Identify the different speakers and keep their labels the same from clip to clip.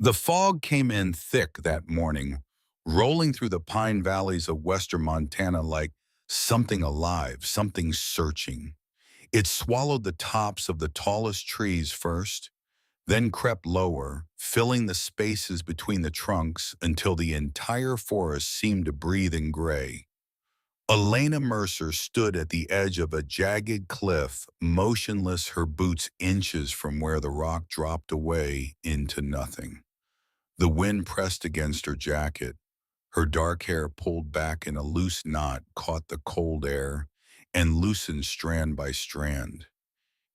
Speaker 1: The fog came in thick that morning, rolling through the pine valleys of western Montana like something alive, something searching. It swallowed the tops of the tallest trees first, then crept lower, filling the spaces between the trunks until the entire forest seemed to breathe in gray. Elena Mercer stood at the edge of a jagged cliff, motionless, her boots inches from where the rock dropped away into nothing. The wind pressed against her jacket. Her dark hair pulled back in a loose knot caught the cold air and loosened strand by strand.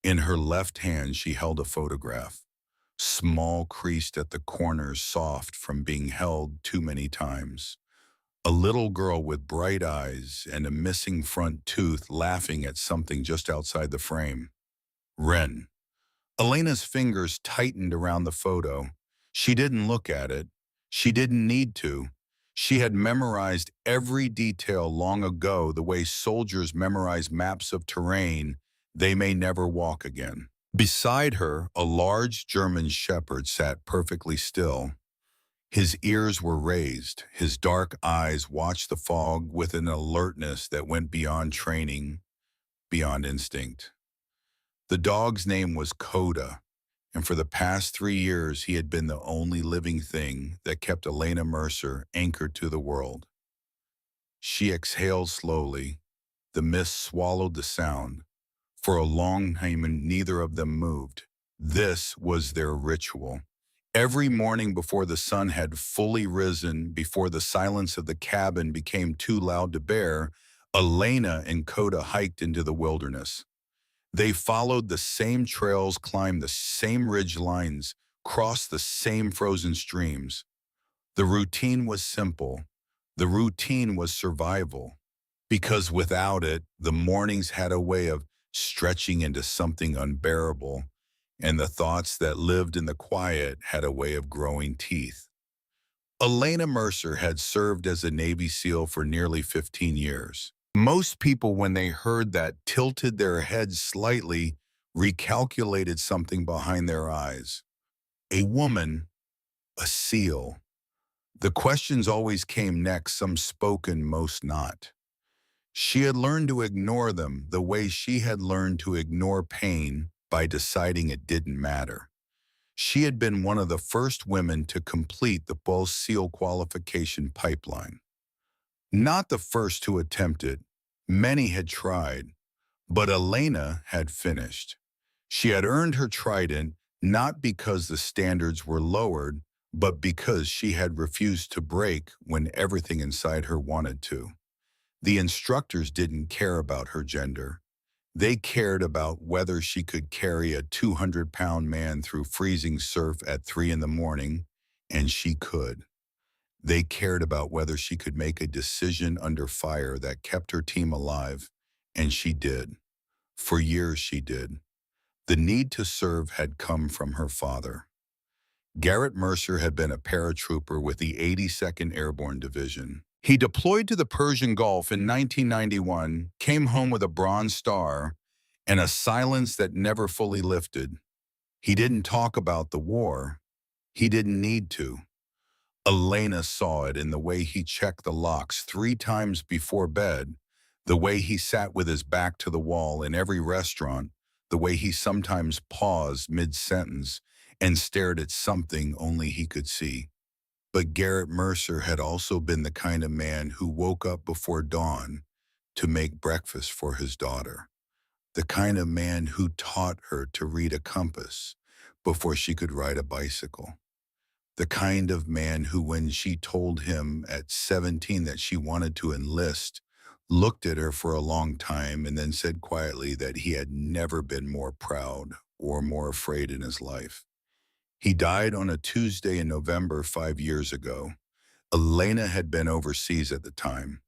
Speaker 1: In her left hand she held a photograph, small, creased at the corners, soft from being held too many times. A little girl with bright eyes and a missing front tooth laughing at something just outside the frame. Wren. Elena's fingers tightened around the photo. She didn't look at it. She didn't need to. She had memorized every detail long ago, the way soldiers memorize maps of terrain they may never walk again. Beside her, a large German shepherd sat perfectly still. His ears were raised. His dark eyes watched the fog with an alertness that went beyond training, beyond instinct. The dog's name was Coda, and for the past 3 years he had been the only living thing that kept Elena Mercer anchored to the world. She exhaled slowly. The mist swallowed the sound. For a long time neither of them moved. This was their ritual. Every morning before the sun had fully risen, before the silence of the cabin became too loud to bear, Elena and Coda hiked into the wilderness. They followed the same trails, climbed the same ridge lines, crossed the same frozen streams. The routine was simple. The routine was survival, because without it, the mornings had a way of stretching into something unbearable, and the thoughts that lived in the quiet had a way of growing teeth. Elena Mercer had served as a Navy SEAL for nearly 15 years. Most people, when they heard that, tilted their heads slightly, recalculated something behind their eyes. A woman, a SEAL. The questions always came next, some spoken, most not. She had learned to ignore them the way she had learned to ignore pain by deciding it didn't matter. She had been one of the first women to complete the full SEAL qualification pipeline. Not the first to attempt it. Many had tried, but Elena had finished. She had earned her trident not because the standards were lowered, but because she had refused to break when everything inside her wanted to. The instructors didn't care about her gender. They cared about whether she could carry a 200-pound man through freezing surf at 3 in the morning, and she could. They cared about whether she could make a decision under fire that kept her team alive, and she did. For years she did. The need to serve had come from her father. Garrett Mercer had been a paratrooper with the 82nd Airborne Division. He deployed to the Persian Gulf in 1991, came home with a Bronze Star, and a silence that never fully lifted. He didn't talk about the war. He didn't need to. Elena saw it in the way he checked the locks 3 times before bed, the way he sat with his back to the wall in every restaurant, the way he sometimes paused mid-sentence and stared at something only he could see. But Garrett Mercer had also been the kind of man who woke up before dawn to make breakfast for his daughter, the kind of man who taught her to read a compass before she could ride a bicycle. The kind of man who, when she told him at 17 that she wanted to enlist, looked at her for a long time and then said quietly that he had never been more proud or more afraid in his life. He died on a Tuesday in November 5 years ago. Elena had been overseas at the time.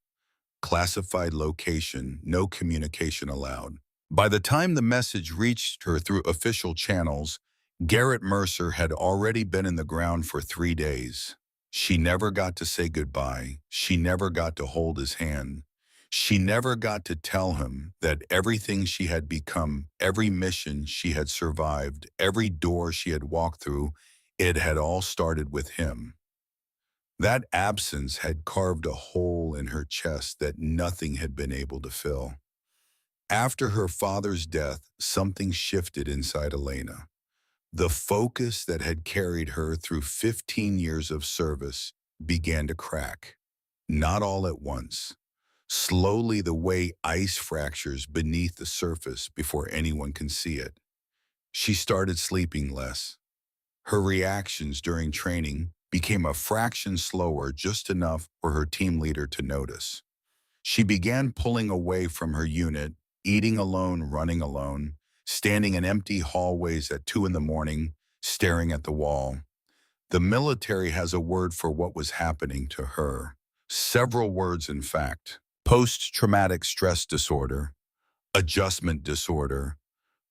Speaker 1: Classified location, no communication allowed. By the time the message reached her through official channels, Garrett Mercer had already been in the ground for 3 days. She never got to say goodbye. She never got to hold his hand. She never got to tell him that everything she had become, every mission she had survived, every door she had walked through, It had all started with him. That absence had carved a hole in her chest that nothing had been able to fill. After her father's death, something shifted inside Elena. The focus that had carried her through 15 years of service began to crack. Not all at once. Slowly, the way ice fractures beneath the surface before anyone can see it. She started sleeping less. Her reactions during training became a fraction slower, just enough for her team leader to notice. She began pulling away from her unit, eating alone, running alone, standing in empty hallways at 2 in the morning, staring at the wall. The military has a word for what was happening to her. Several words, in fact. Post-traumatic stress disorder, adjustment disorder,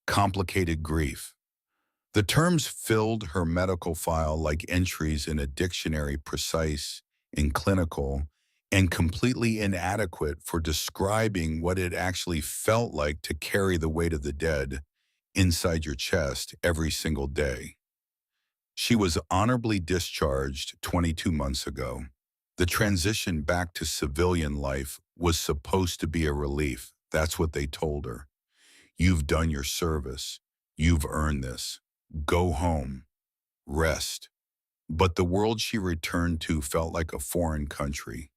Speaker 1: complicated grief. The terms filled her medical file like entries in a dictionary, precise and clinical, and completely inadequate for describing what it actually felt like to carry the weight of the dead inside your chest every single day. She was honorably discharged 22 months ago. The transition back to civilian life was supposed to be a relief. That's what they told her. You've done your service. You've earned this. Go home. Rest. But the world she returned to felt like a foreign country.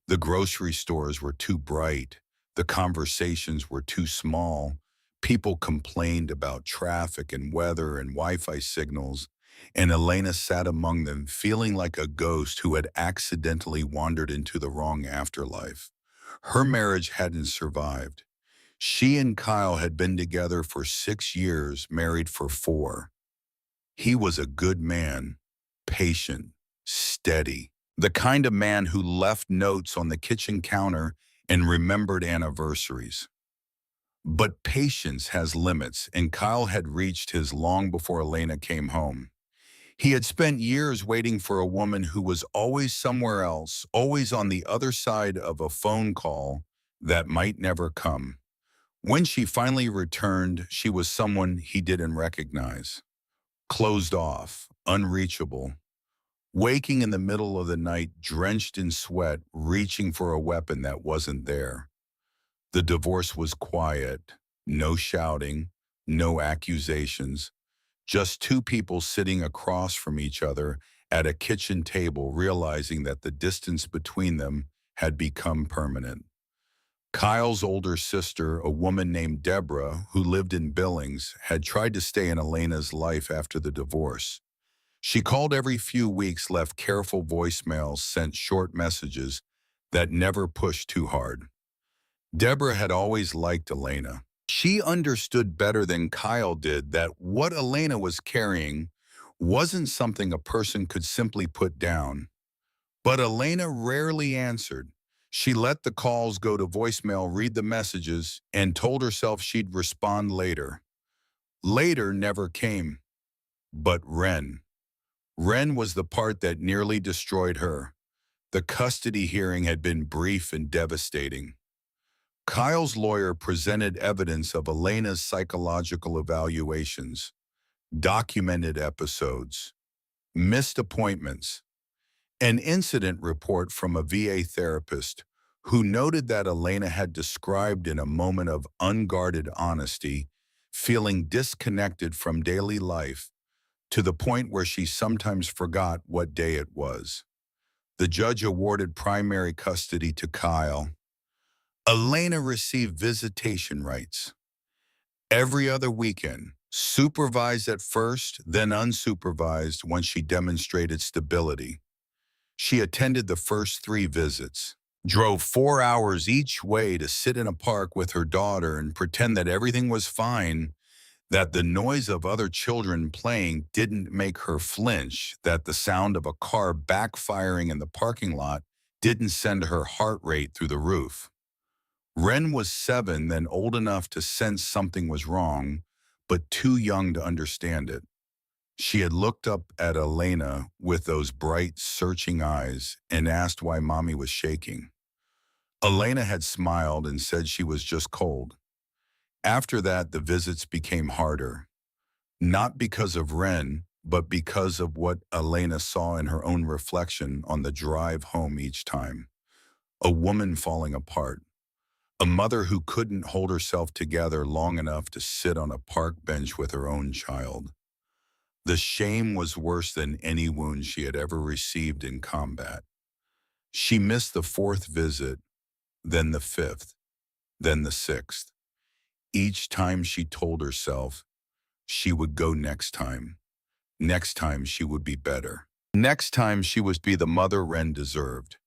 Speaker 1: The grocery stores were too bright. The conversations were too small. People complained about traffic and weather and Wi-Fi signals, and Elena sat among them feeling like a ghost who had accidentally wandered into the wrong afterlife. Her marriage hadn't survived. She and Kyle had been together for 6 years, married for 4. He was a good man, patient, steady. The kind of man who left notes on the kitchen counter and remembered anniversaries. But patience has limits, and Kyle had reached his long before Elena came home. He had spent years waiting for a woman who was always somewhere else, always on the other side of a phone call that might never come. When she finally returned, she was someone he didn't recognize. Closed off, unreachable, waking in the middle of the night, drenched in sweat, reaching for a weapon that wasn't there. The divorce was quiet, no shouting, no accusations, just 2 people sitting across from each other at a kitchen table, realizing that the distance between them had become permanent. Kyle's older sister, a woman named Deborah, who lived in Billings, had tried to stay in Elena's life after the divorce. She called every few weeks, left careful voicemails, sent short messages that never pushed too hard. Deborah had always liked Elena. She understood better than Kyle did that what Elena was carrying wasn't something a person could simply put down. But Elena rarely answered. She let the calls go to voicemail, read the messages, and told herself she'd respond later. Later never came. But Ren. Ren was the part that nearly destroyed her. The custody hearing had been brief and devastating. Kyle's lawyer presented evidence of Elena's psychological evaluations, documented episodes, missed appointments, an incident report from a VA therapist who noted that Elena had described in a moment of unguarded honesty, feeling disconnected from daily life to the point where she sometimes forgot what day it was. The judge awarded primary custody to Kyle. Elena received visitation rights every other weekend, supervised at first, then unsupervised when she demonstrated stability. She attended the first 3 visits, drove 4 hours each way to sit in a park with her daughter and pretend that everything was fine, that the noise of other children playing didn't make her flinch, that the sound of a car backfiring in the parking lot didn't send her heart rate through the roof. Ren was 7, then old enough to sense something was wrong, but too young to understand it. She had looked up at Elena with those bright, searching eyes and asked why Mommy was shaking. Elena had smiled and said she was just cold. After that, the visits became harder. Not because of Ren, but because of what Elena saw in her own reflection on the drive home each time. A woman falling apart. A mother who couldn't hold herself together long enough to sit on a park bench with her own child. The shame was worse than any wound she had ever received in combat. She missed the fourth visit, then the fifth, then the sixth. Each time she told herself she would go next time. Next time she would be better. Next time she would be the mother Ren deserved.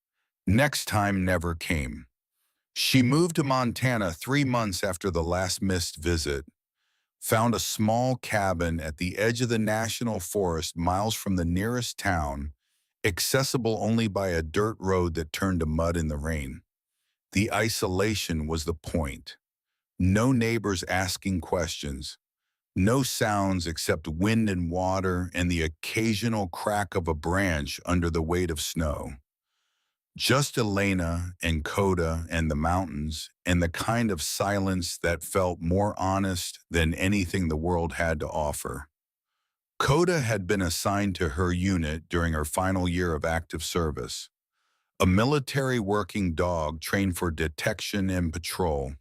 Speaker 1: Next time never came. She moved to Montana 3 months after the last missed visit, found a small cabin at the edge of the national forest miles from the nearest town, accessible only by a dirt road that turned to mud in the rain. The isolation was the point. No neighbors asking questions. No sounds except wind and water and the occasional crack of a branch under the weight of snow. Just Elena and Coda and the mountains and the kind of silence that felt more honest than anything the world had to offer. Coda had been assigned to her unit during her final year of active service, a military working dog trained for detection and patrol.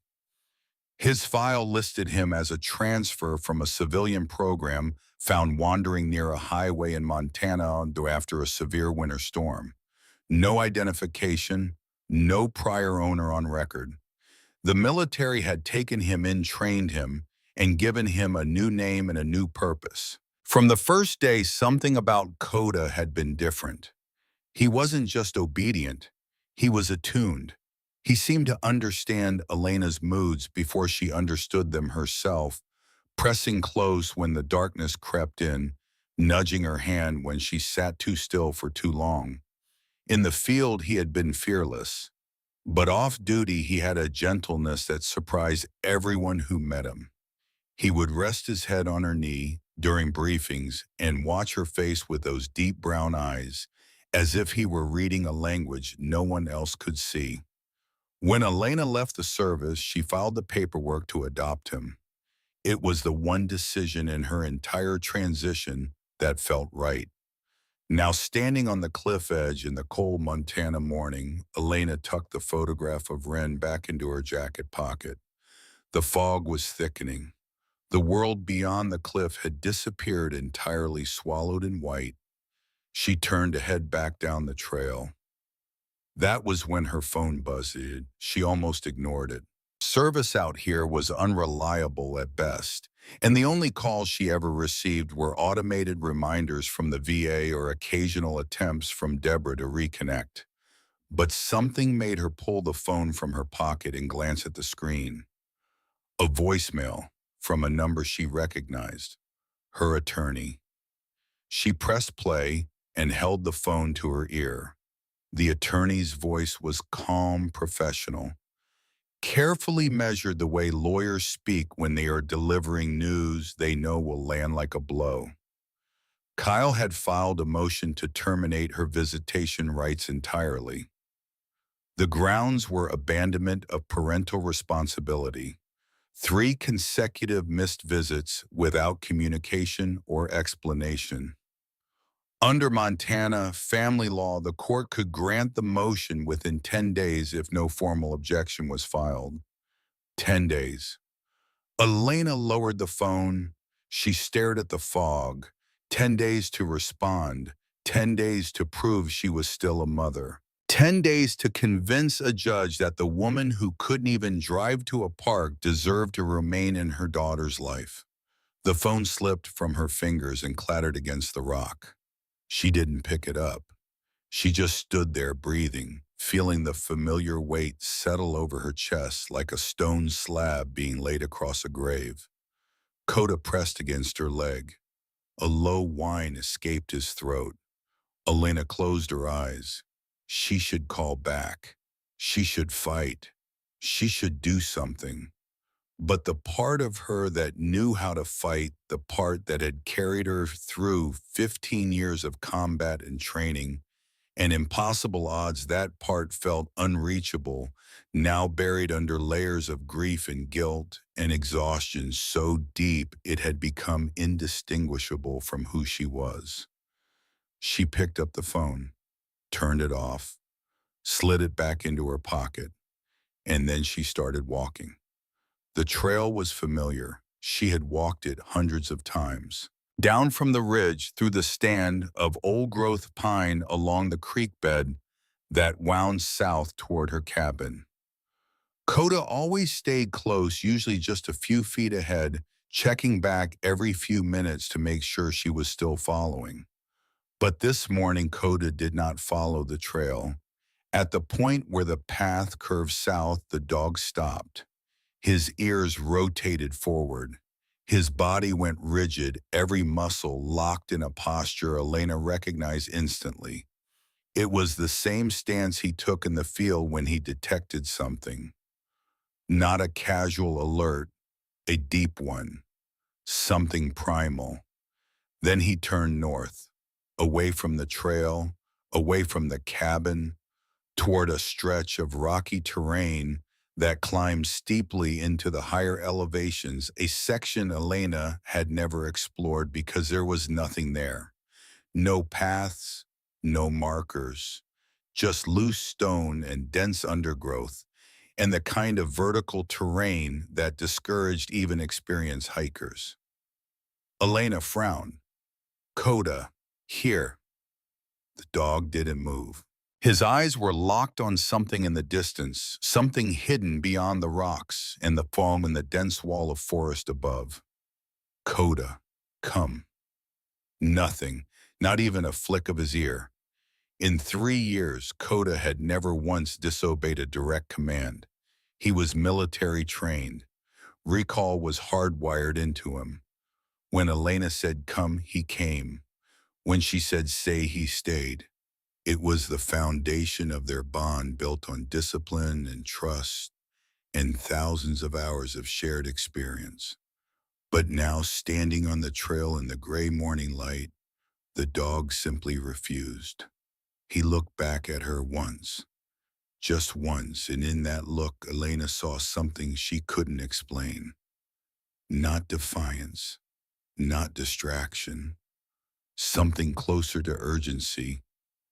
Speaker 1: His file listed him as a transfer from a civilian program found wandering near a highway in Montana after a severe winter storm. No identification, no prior owner on record. The military had taken him in, trained him, and given him a new name and a new purpose. From the first day, something about Coda had been different. He wasn't just obedient, he was attuned. He seemed to understand Elena's moods before she understood them herself, pressing close when the darkness crept in, nudging her hand when she sat too still for too long. In the field, he had been fearless, but off duty, he had a gentleness that surprised everyone who met him. He would rest his head on her knee during briefings and watch her face with those deep brown eyes, as if he were reading a language no one else could see. When Elena left the service, she filed the paperwork to adopt him. It was the one decision in her entire transition that felt right. Now, standing on the cliff edge in the cold Montana morning, Elena tucked the photograph of Ren back into her jacket pocket. The fog was thickening. The world beyond the cliff had disappeared, entirely swallowed in white. She turned to head back down the trail. That was when her phone buzzed. She almost ignored it. Service out here was unreliable at best, and the only calls she ever received were automated reminders from the VA or occasional attempts from Deborah to reconnect. But something made her pull the phone from her pocket and glance at the screen. A voicemail from a number she recognized, her attorney. She pressed play and held the phone to her ear. The attorney's voice was calm, professional, carefully measured the way lawyers speak when they are delivering news they know will land like a blow. Kyle had filed a motion to terminate her visitation rights entirely. The grounds were abandonment of parental responsibility, 3 consecutive missed visits without communication or explanation. Under Montana family law, the court could grant the motion within 10 days if no formal objection was filed. 10 days. Elena lowered the phone. She stared at the fog. 10 days to respond. 10 days to prove she was still a mother. 10 days to convince a judge that the woman who couldn't even drive to a park deserved to remain in her daughter's life. The phone slipped from her fingers and clattered against the rock. She didn't pick it up. She just stood there breathing, feeling the familiar weight settle over her chest like a stone slab being laid across a grave. Coda pressed against her leg. A low whine escaped his throat. Elena closed her eyes. She should call back. She should fight. She should do something. But the part of her that knew how to fight, the part that had carried her through 15 years of combat and training, and impossible odds that part felt unreachable, now buried under layers of grief and guilt and exhaustion so deep it had become indistinguishable from who she was. She picked up the phone, turned it off, slid it back into her pocket, and then she started walking. The trail was familiar. She had walked it hundreds of times. Down from the ridge through the stand of old-growth pine along the creek bed that wound south toward her cabin. Coda always stayed close, usually just a few feet ahead, checking back every few minutes to make sure she was still following. But this morning, Coda did not follow the trail. At the point where the path curved south, the dog stopped. His ears rotated forward. His body went rigid, every muscle locked in a posture Elena recognized instantly. It was the same stance he took in the field when he detected something. Not a casual alert, a deep one, something primal. Then he turned north, away from the trail, away from the cabin, toward a stretch of rocky terrain that climbed steeply into the higher elevations, a section Elena had never explored because there was nothing there. No paths, no markers, just loose stone and dense undergrowth, and the kind of vertical terrain that discouraged even experienced hikers. Elena frowned. Coda, here. The dog didn't move. His eyes were locked on something in the distance, something hidden beyond the rocks and the foam and the dense wall of forest above. Coda, come. Nothing, not even a flick of his ear. In 3 years, Coda had never once disobeyed a direct command. He was military trained. Recall was hardwired into him. When Elena said come, he came. When she said stay, he stayed. It was the foundation of their bond built on discipline and trust and thousands of hours of shared experience. But now, standing on the trail in the gray morning light, the dog simply refused. He looked back at her once, just once, and in that look, Elena saw something she couldn't explain. Not defiance, not distraction, something closer to urgency,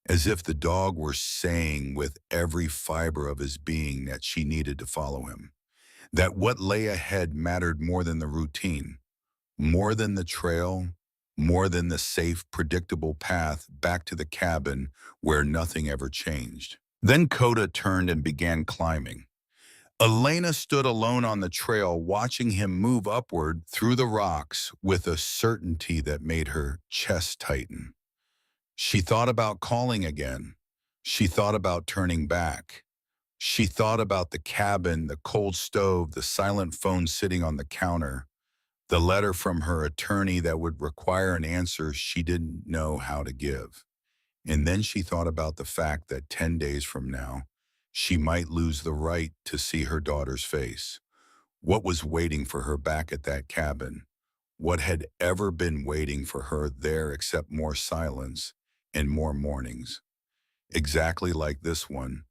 Speaker 1: as if the dog were saying with every fiber of his being that she needed to follow him, that what lay ahead mattered more than the routine, more than the trail, more than the safe, predictable path back to the cabin where nothing ever changed. Then Coda turned and began climbing. Elena stood alone on the trail, watching him move upward through the rocks with a certainty that made her chest tighten. She thought about calling again. She thought about turning back. She thought about the cabin, the cold stove, the silent phone sitting on the counter, the letter from her attorney that would require an answer she didn't know how to give. And then she thought about the fact that 10 days from now, she might lose the right to see her daughter's face. What was waiting for her back at that cabin? What had ever been waiting for her there except more silence and more mornings? Exactly like this one,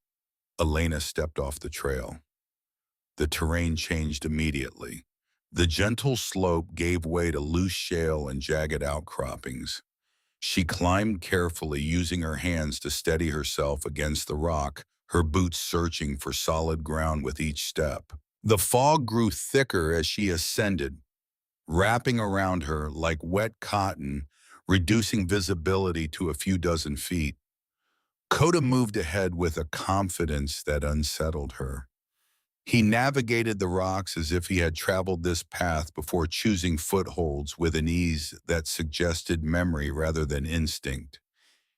Speaker 1: Elena stepped off the trail. The terrain changed immediately. The gentle slope gave way to loose shale and jagged outcroppings. She climbed carefully, using her hands to steady herself against the rock, her boots searching for solid ground with each step. The fog grew thicker as she ascended, wrapping around her like wet cotton, reducing visibility to a few dozen feet. Coda moved ahead with a confidence that unsettled her. He navigated the rocks as if he had traveled this path before, choosing footholds with an ease that suggested memory rather than instinct.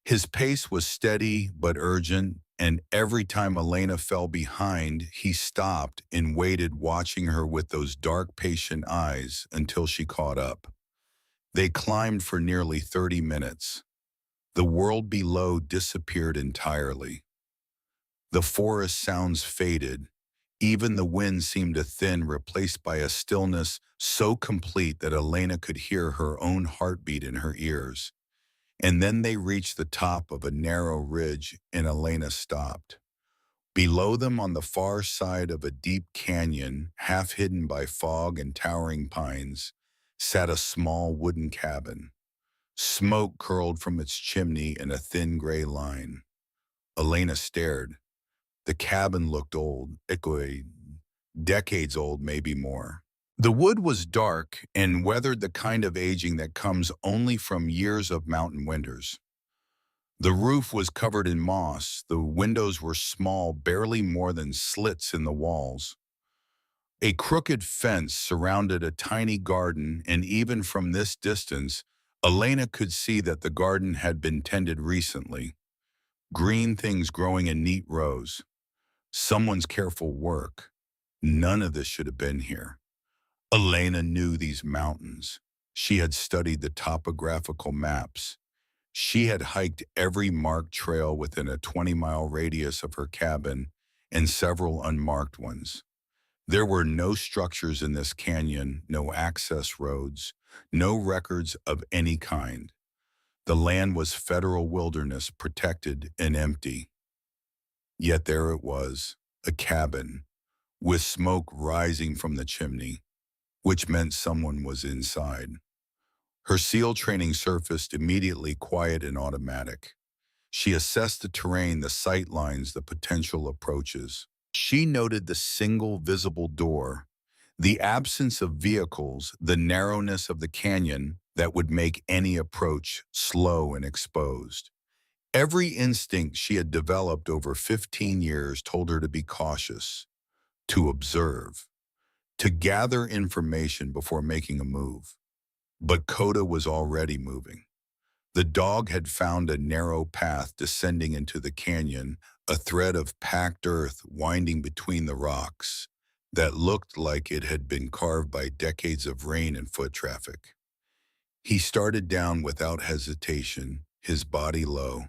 Speaker 1: His pace was steady but urgent, and every time Elena fell behind, he stopped and waited, watching her with those dark, patient eyes until she caught up. They climbed for nearly 30 minutes. The world below disappeared entirely. The forest sounds faded. Even the wind seemed to thin, replaced by a stillness so complete that Elena could hear her own heartbeat in her ears. And then they reached the top of a narrow ridge and Elena stopped. Below them on the far side of a deep canyon, half hidden by fog and towering pines, sat a small wooden cabin. Smoke curled from its chimney in a thin gray line. Elena stared. The cabin looked old, decades old, maybe more. The wood was dark and weathered, the kind of aging that comes only from years of mountain winters. The roof was covered in moss. The windows were small, barely more than slits in the walls. A crooked fence surrounded a tiny garden, and even from this distance, Elena could see that the garden had been tended recently. Green things growing in neat rows. Someone's careful work. None of this should have been here. Elena knew these mountains. She had studied the topographical maps. She had hiked every marked trail within a 20-mile radius of her cabin and several unmarked ones. There were no structures in this canyon, no access roads, no records of any kind. The land was federal wilderness, protected and empty. Yet there it was, a cabin, with smoke rising from the chimney, which meant someone was inside. Her SEAL training surfaced immediately, quiet and automatic. She assessed the terrain, the sight lines, the potential approaches. She noted the single visible door, the absence of vehicles, the narrowness of the canyon that would make any approach slow and exposed. Every instinct she had developed over 15 years told her to be cautious, to observe, to gather information before making a move. But Coda was already moving. The dog had found a narrow path descending into the canyon, a thread of packed earth winding between the rocks that looked like it had been carved by decades of rain and foot traffic. He started down without hesitation, his body low,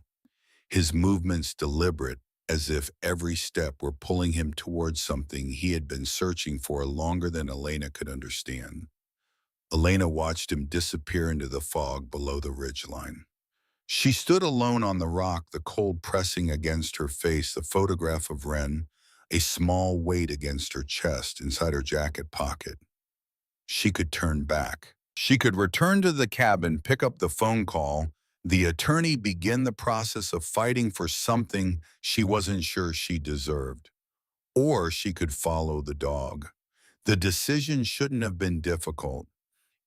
Speaker 1: his movements deliberate, as if every step were pulling him towards something he had been searching for longer than Elena could understand. Elena watched him disappear into the fog below the ridgeline. She stood alone on the rock, the cold pressing against her face, the photograph of Ren, a small weight against her chest inside her jacket pocket. She could turn back. She could return to the cabin, pick up the phone call, the attorney, begin the process of fighting for something she wasn't sure she deserved. Or she could follow the dog. The decision shouldn't have been difficult.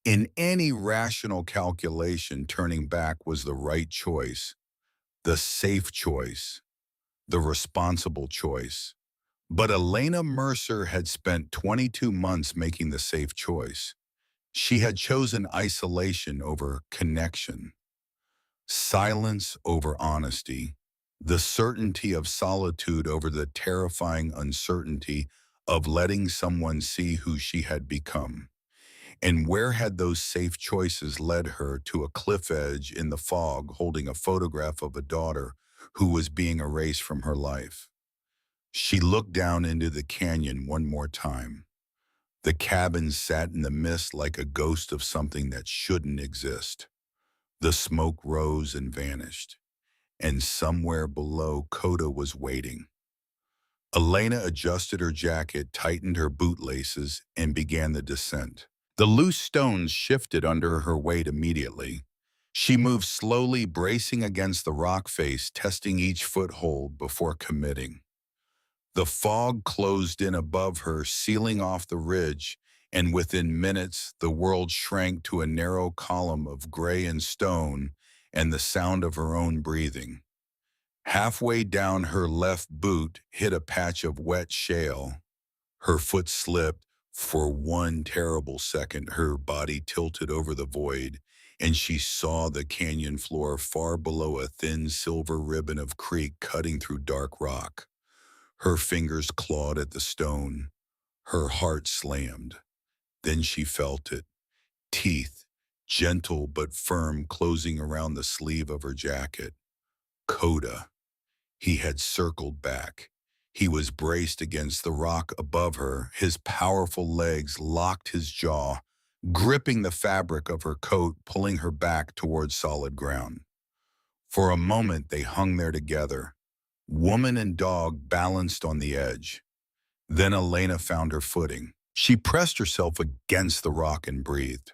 Speaker 1: In any rational calculation, turning back was the right choice, the safe choice, the responsible choice. But Elena Mercer had spent 22 months making the safe choice. She had chosen isolation over connection, silence over honesty, the certainty of solitude over the terrifying uncertainty of letting someone see who she had become. And where had those safe choices led her? To a cliff edge in the fog, holding a photograph of a daughter who was being erased from her life. She looked down into the canyon one more time. The cabin sat in the mist like a ghost of something that shouldn't exist. The smoke rose and vanished, and somewhere below, Coda was waiting. Elena adjusted her jacket, tightened her bootlaces, and began the descent. The loose stones shifted under her weight immediately. She moved slowly, bracing against the rock face, testing each foothold before committing. The fog closed in above her, sealing off the ridge, and within minutes the world shrank to a narrow column of gray and stone and the sound of her own breathing. Halfway down, her left boot hit a patch of wet shale. Her foot slipped. For one terrible second, her body tilted over the void, and she saw the canyon floor far below, a thin silver ribbon of creek cutting through dark rock. Her fingers clawed at the stone. Her heart slammed. Then she felt it. Teeth, gentle but firm, closing around the sleeve of her jacket. Coda. He had circled back. He was braced against the rock above her. His powerful legs locked his jaw, gripping the fabric of her coat, pulling her back towards solid ground. For a moment, they hung there together, woman and dog balanced on the edge. Then Elena found her footing. She pressed herself against the rock and breathed.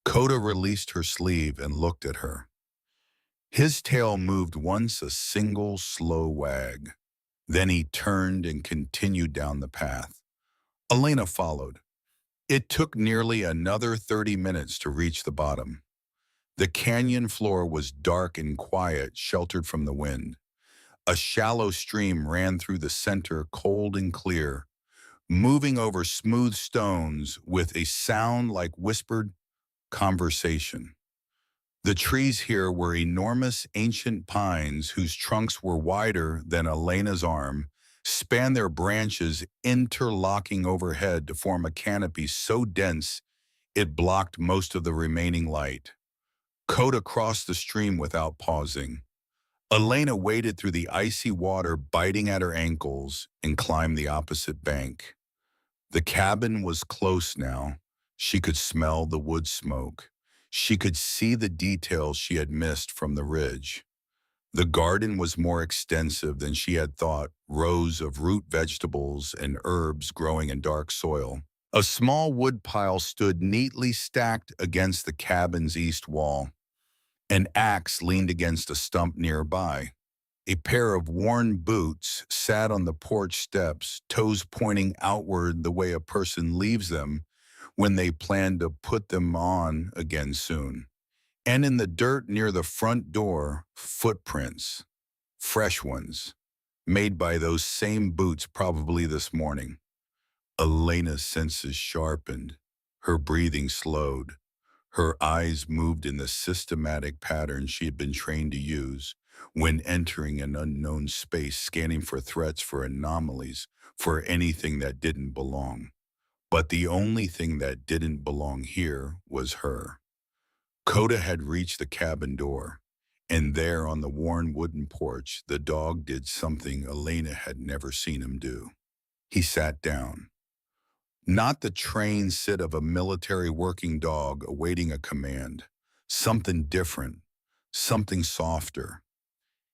Speaker 1: Coda released her sleeve and looked at her. His tail moved once, a single slow wag. Then he turned and continued down the path. Elena followed. It took nearly another 30 minutes to reach the bottom. The canyon floor was dark and quiet, sheltered from the wind. A shallow stream ran through the center, cold and clear, moving over smooth stones with a sound like whispered conversation. The trees here were enormous ancient pines whose trunks were wider than Elena's arm, spanned their branches interlocking overhead to form a canopy so dense it blocked most of the remaining light. Coda crossed the stream without pausing. Elena waded through the icy water, biting at her ankles, and climbed the opposite bank. The cabin was close now. She could smell the wood smoke. She could see the details she had missed from the ridge. The garden was more extensive than she had thought, rows of root vegetables and herbs growing in dark soil. A small wood pile stood neatly stacked against the cabin's east wall. An axe leaned against a stump nearby. A pair of worn boots sat on the porch steps, toes pointing outward the way a person leaves them when they plan to put them on again soon. And in the dirt near the front door, footprints, fresh ones, made by those same boots probably this morning. Elena's senses sharpened, her breathing slowed. Her eyes moved in the systematic pattern she had been trained to use when entering an unknown space, scanning for threats, for anomalies, for anything that didn't belong. But the only thing that didn't belong here was her. Coda had reached the cabin door, and there on the worn wooden porch, the dog did something Elena had never seen him do. He sat down. Not the trained sit of a military working dog awaiting a command. Something different, something softer.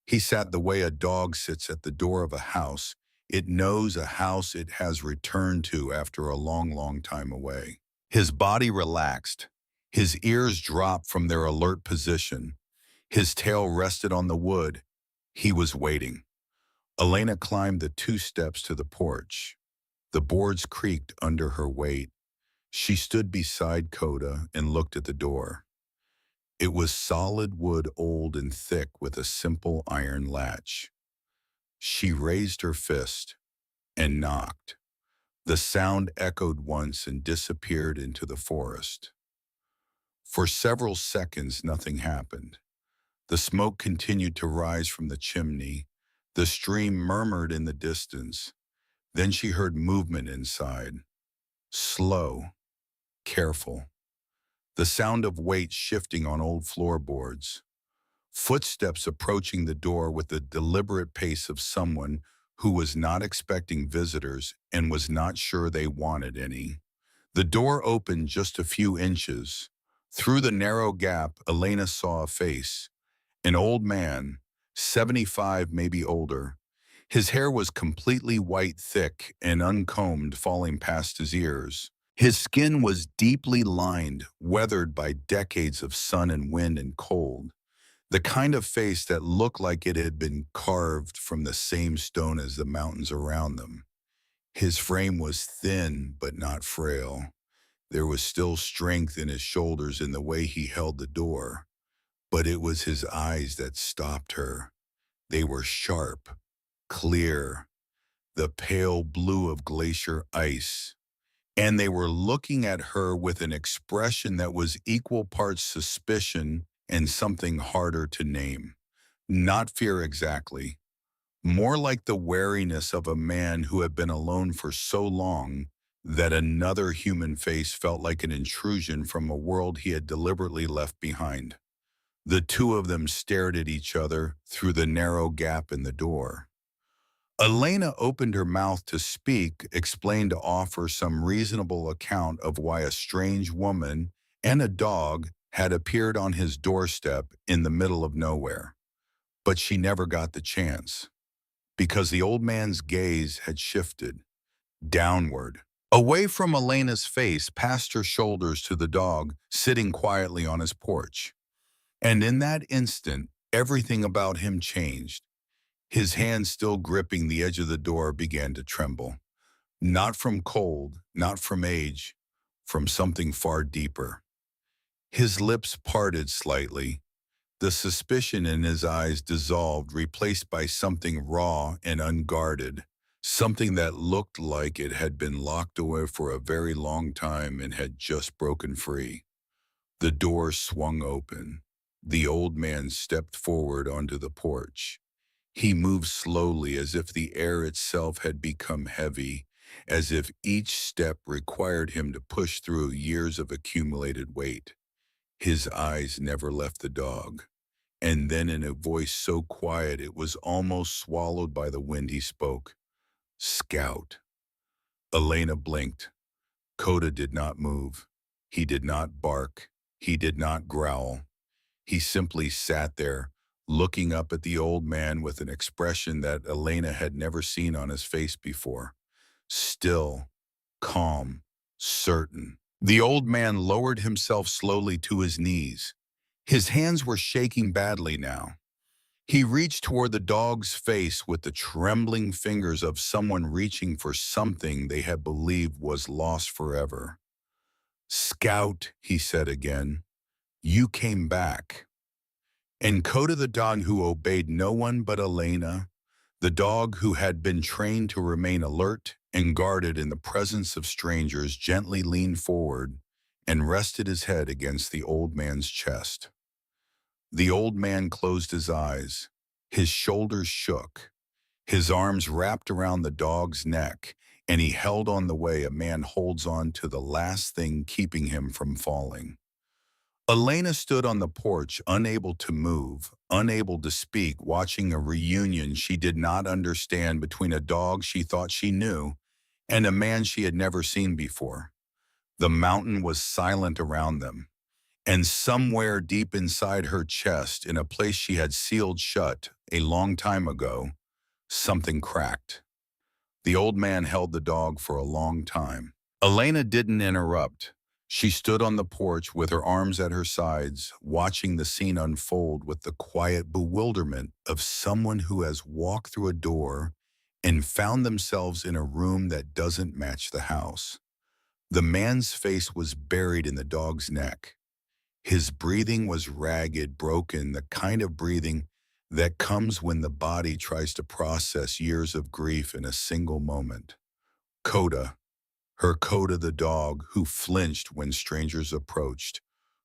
Speaker 1: He sat the way a dog sits at the door of a house. It knows a house it has returned to after a long, long time away. His body relaxed. His ears dropped from their alert position. His tail rested on the wood. He was waiting. Elena climbed the 2 steps to the porch. The boards creaked under her weight. She stood beside Coda and looked at the door. It was solid wood, old and thick, with a simple iron latch. She raised her fist and knocked. The sound echoed once and disappeared into the forest. For several seconds, nothing happened. The smoke continued to rise from the chimney. The stream murmured in the distance. Then she heard movement inside. Slow, careful. The sound of weight shifting on old floorboards. Footsteps approaching the door with the deliberate pace of someone who was not expecting visitors and was not sure they wanted any. The door opened just a few inches. Through the narrow gap, Elena saw a face. An old man, 75, maybe older. His hair was completely white, thick, and uncombed, falling past his ears. His skin was deeply lined, weathered by decades of sun and wind and cold. The kind of face that looked like it had been carved from the same stone as the mountains around them. His frame was thin but not frail. There was still strength in his shoulders in the way he held the door. But it was his eyes that stopped her. They were sharp, clear, the pale blue of glacier ice. And they were looking at her with an expression that was equal parts suspicion and something harder to name. Not fear exactly, more like the wariness of a man who had been alone for so long that another human face felt like an intrusion from a world he had deliberately left behind. The two of them stared at each other through the narrow gap in the door. Elena opened her mouth to speak, explained to offer some reasonable account of why a strange woman and a dog had appeared on his doorstep in the middle of nowhere. But she never got the chance, because the old man's gaze had shifted downward, away from Elena's face, past her shoulders to the dog sitting quietly on his porch. And in that instant, everything about him changed. His hand still gripping the edge of the door began to tremble. Not from cold, not from age, from something far deeper. His lips parted slightly. The suspicion in his eyes dissolved, replaced by something raw and unguarded. Something that looked like it had been locked away for a very long time and had just broken free. The door swung open. The old man stepped forward onto the porch. He moved slowly, as if the air itself had become heavy, as if each step required him to push through years of accumulated weight. His eyes never left the dog. And then in a voice so quiet it was almost swallowed by the wind, he spoke. Scout. Elena blinked. Coda did not move. He did not bark. He did not growl. He simply sat there, looking up at the old man with an expression that Elena had never seen on his face before. Still, calm, certain. The old man lowered himself slowly to his knees. His hands were shaking badly now. He reached toward the dog's face with the trembling fingers of someone reaching for something they had believed was lost forever. Scout, he said again, you came back. And Coda, the dog who obeyed no one but Elena, the dog who had been trained to remain alert and guarded in the presence of strangers, gently leaned forward and rested his head against the old man's chest. The old man closed his eyes. His shoulders shook. His arms wrapped around the dog's neck, and he held on the way a man holds on to the last thing keeping him from falling. Elena stood on the porch, unable to move, unable to speak, watching a reunion she did not understand between a dog she thought she knew and a man she had never seen before. The mountain was silent around them. And somewhere deep inside her chest, in a place she had sealed shut a long time ago, something cracked. The old man held the dog for a long time. Elena didn't interrupt. She stood on the porch with her arms at her sides, watching the scene unfold with the quiet bewilderment of someone who has walked through a door and found themselves in a room that doesn't match the house. The man's face was buried in the dog's neck. His breathing was ragged, broken, the kind of breathing that comes when the body tries to process years of grief in a single moment. Coda, her Coda the dog, who flinched when strangers approached,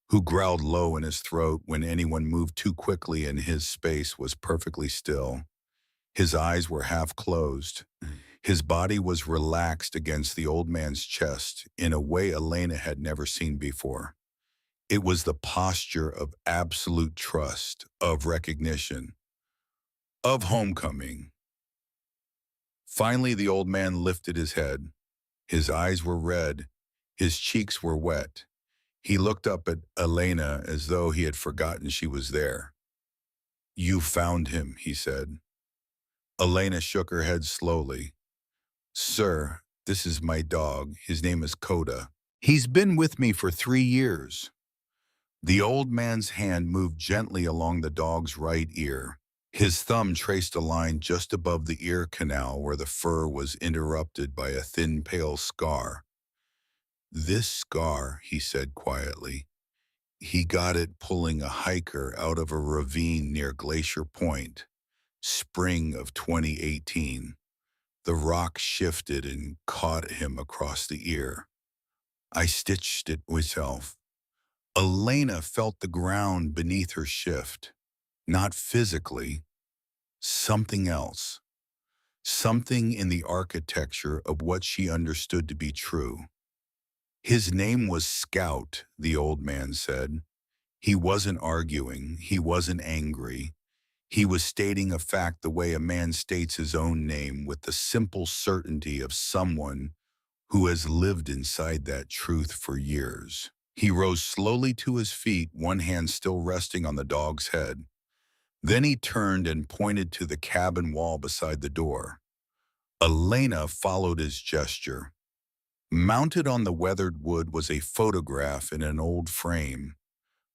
Speaker 1: who growled low in his throat when anyone moved too quickly and his space was perfectly still. His eyes were half closed. His body was relaxed against the old man's chest in a way Elena had never seen before. It was the posture of absolute trust, of recognition, of homecoming. Finally, the old man lifted his head. His eyes were red. His cheeks were wet. He looked up at Elena as though he had forgotten she was there. You found him, he said. Elena shook her head slowly. Sir, this is my dog. His name is Coda. He's been with me for 3 years. The old man's hand moved gently along the dog's right ear. His thumb traced a line just above the ear canal where the fur was interrupted by a thin, pale scar. This scar, he said quietly, he got it pulling a hiker out of a ravine near Glacier Point, spring of 2018. The rock shifted and caught him across the ear. I stitched it myself. Elena felt the ground beneath her shift. Not physically, something else. Something in the architecture of what she understood to be true. His name was Scout, the old man said. He wasn't arguing. He wasn't angry. He was stating a fact the way a man states his own name, with the simple certainty of someone who has lived inside that truth for years. He rose slowly to his feet, one hand still resting on the dog's head. Then he turned and pointed to the cabin wall beside the door. Elena followed his gesture. Mounted on the weathered wood was a photograph in an old frame.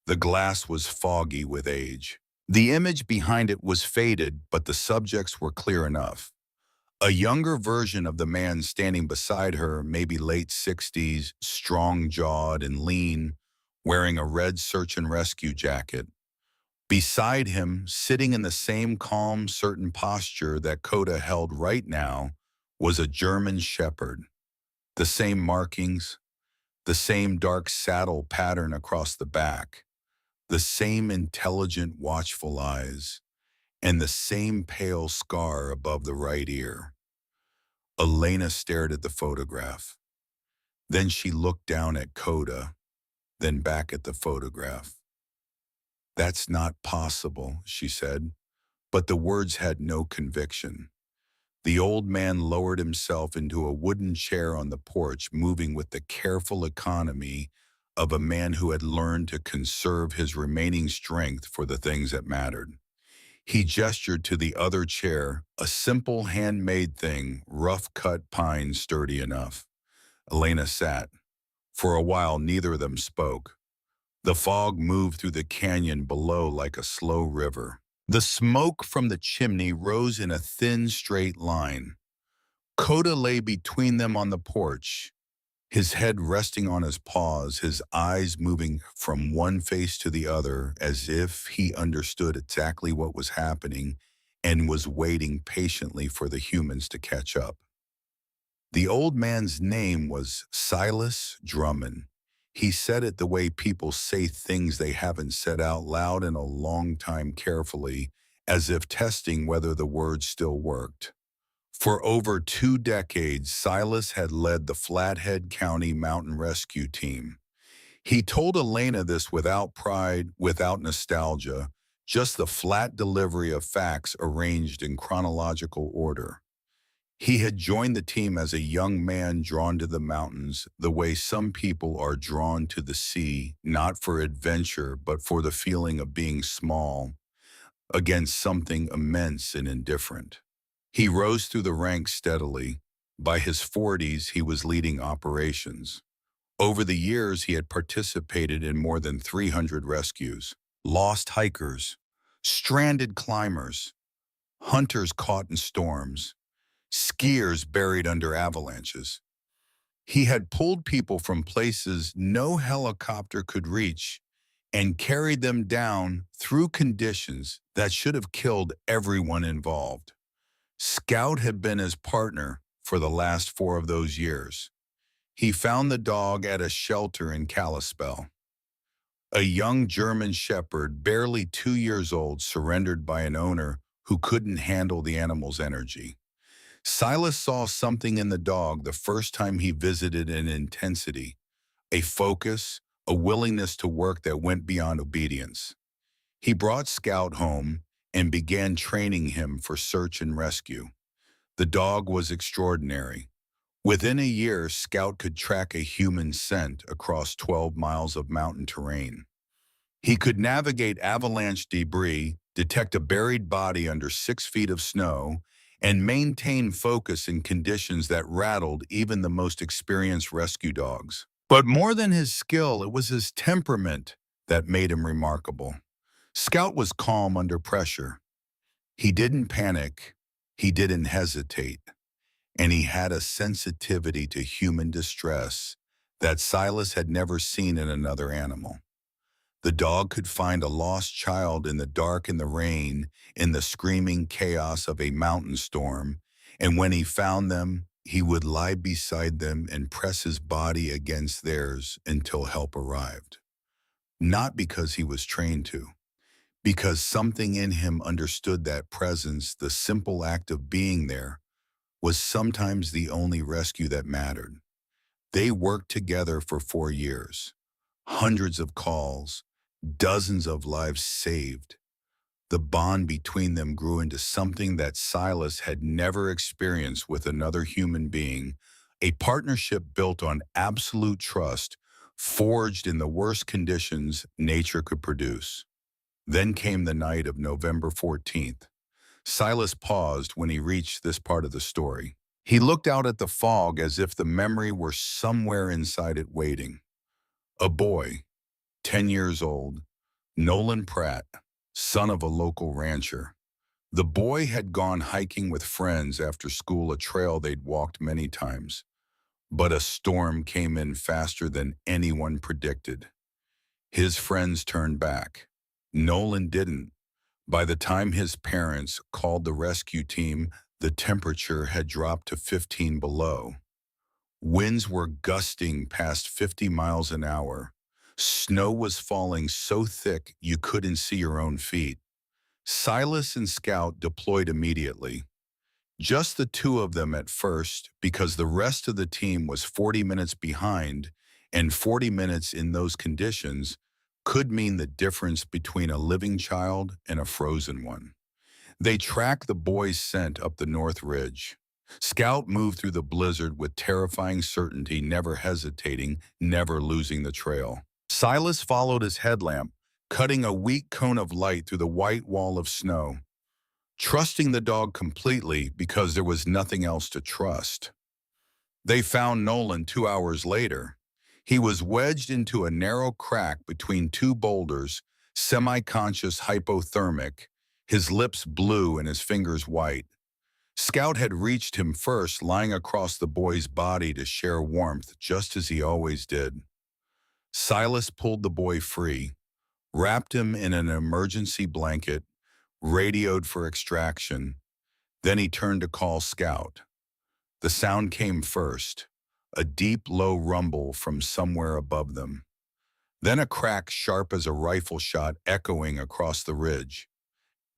Speaker 1: The glass was foggy with age. The image behind it was faded, but the subjects were clear enough. A younger version of the man standing beside her, maybe late 60s, strong-jawed and lean, wearing a red search and rescue jacket. Beside him, sitting in the same calm, certain posture that Coda held right now, was a German shepherd. The same markings, the same dark saddle pattern across the back, the same intelligent, watchful eyes, and the same pale scar above the right ear. Elena stared at the photograph. Then she looked down at Coda, then back at the photograph. "That's not possible," she said, but the words had no conviction. The old man lowered himself into a wooden chair on the porch, moving with the careful economy of a man who had learned to conserve his remaining strength for the things that mattered. He gestured to the other chair, a simple handmade thing, rough-cut pine sturdy enough. Elena sat. For a while, neither of them spoke. The fog moved through the canyon below like a slow river. The smoke from the chimney rose in a thin, straight line. Coda lay between them on the porch, his head resting on his paws, his eyes moving from one face to the other as if he understood exactly what was happening and was waiting patiently for the humans to catch up. The old man's name was Silas Drummond. He said it the way people say things they haven't said out loud in a long time, carefully, as if testing whether the words still worked. For over 2 decades, Silas had led the Flathead County Mountain Rescue Team. He told Elena this without pride, without nostalgia, just the flat delivery of facts arranged in chronological order. He had joined the team as a young man drawn to the mountains, the way some people are drawn to the sea, not for adventure, but for the feeling of being small against something immense and indifferent. He rose through the ranks steadily. By his 40s, he was leading operations. Over the years, he had participated in more than 300 rescues, lost hikers, stranded climbers, hunters caught in storms, skiers buried under avalanches. He had pulled people from places no helicopter could reach and carried them down through conditions that should have killed everyone involved. Scout had been his partner for the last 4 of those years. He found the dog at a shelter in Kalispell. A young German shepherd, barely 2 years old, surrendered by an owner who couldn't handle the animal's energy. Silas saw something in the dog the first time he visited: an intensity, a focus, a willingness to work that went beyond obedience. He brought Scout home and began training him for search and rescue. The dog was extraordinary. Within a year, Scout could track a human scent across 12 miles of mountain terrain. He could navigate avalanche debris, detect a buried body under 6 feet of snow, and maintain focus in conditions that rattled even the most experienced rescue dogs. But more than his skill, it was his temperament that made him remarkable. Scout was calm under pressure. He didn't panic, he didn't hesitate, and he had a sensitivity to human distress that Silas had never seen in another animal. The dog could find a lost child in the dark, in the rain, in the screaming chaos of a mountain storm, and when he found them, he would lie beside them and press his body against theirs until help arrived. Not because he was trained to, because something in him understood that presence, the simple act of being there, was sometimes the only rescue that mattered. They worked together for 4 years. Hundreds of calls, dozens of lives saved. The bond between them grew into something that Silas had never experienced with another human being, a partnership built on absolute trust, forged in the worst conditions nature could produce. Then came the night of November 14th. Silas paused when he reached this part of the story. He looked out at the fog as if the memory were somewhere inside it waiting. A boy, 10 years old, Nolan Pratt, son of a local rancher. The boy had gone hiking with friends after school, a trail they'd walked many times. But a storm came in faster than anyone predicted. His friends turned back. Nolan didn't. By the time his parents called the rescue team, the temperature had dropped to 15 below. Winds were gusting past 50 miles an hour. Snow was falling so thick you couldn't see your own feet. Silas and Scout deployed immediately. Just the two of them at first, because the rest of the team was 40 minutes behind, and 40 minutes in those conditions could mean the difference between a living child and a frozen one. They tracked the boy's scent up the North Ridge. Scout moved through the blizzard with terrifying certainty, never hesitating, never losing the trail. Silas followed his headlamp, cutting a weak cone of light through the white wall of snow, trusting the dog completely because there was nothing else to trust. They found Nolan 2 hours later. He was wedged into a narrow crack between two boulders, semi-conscious, hypothermic, his lips blue and his fingers white. Scout had reached him first, lying across the boy's body to share warmth, just as he always did. Silas pulled the boy free, wrapped him in an emergency blanket, radioed for extraction. Then he turned to call Scout. The sound came first, a deep, low rumble from somewhere above them. Then a crack sharp as a rifle shot echoing across the ridge.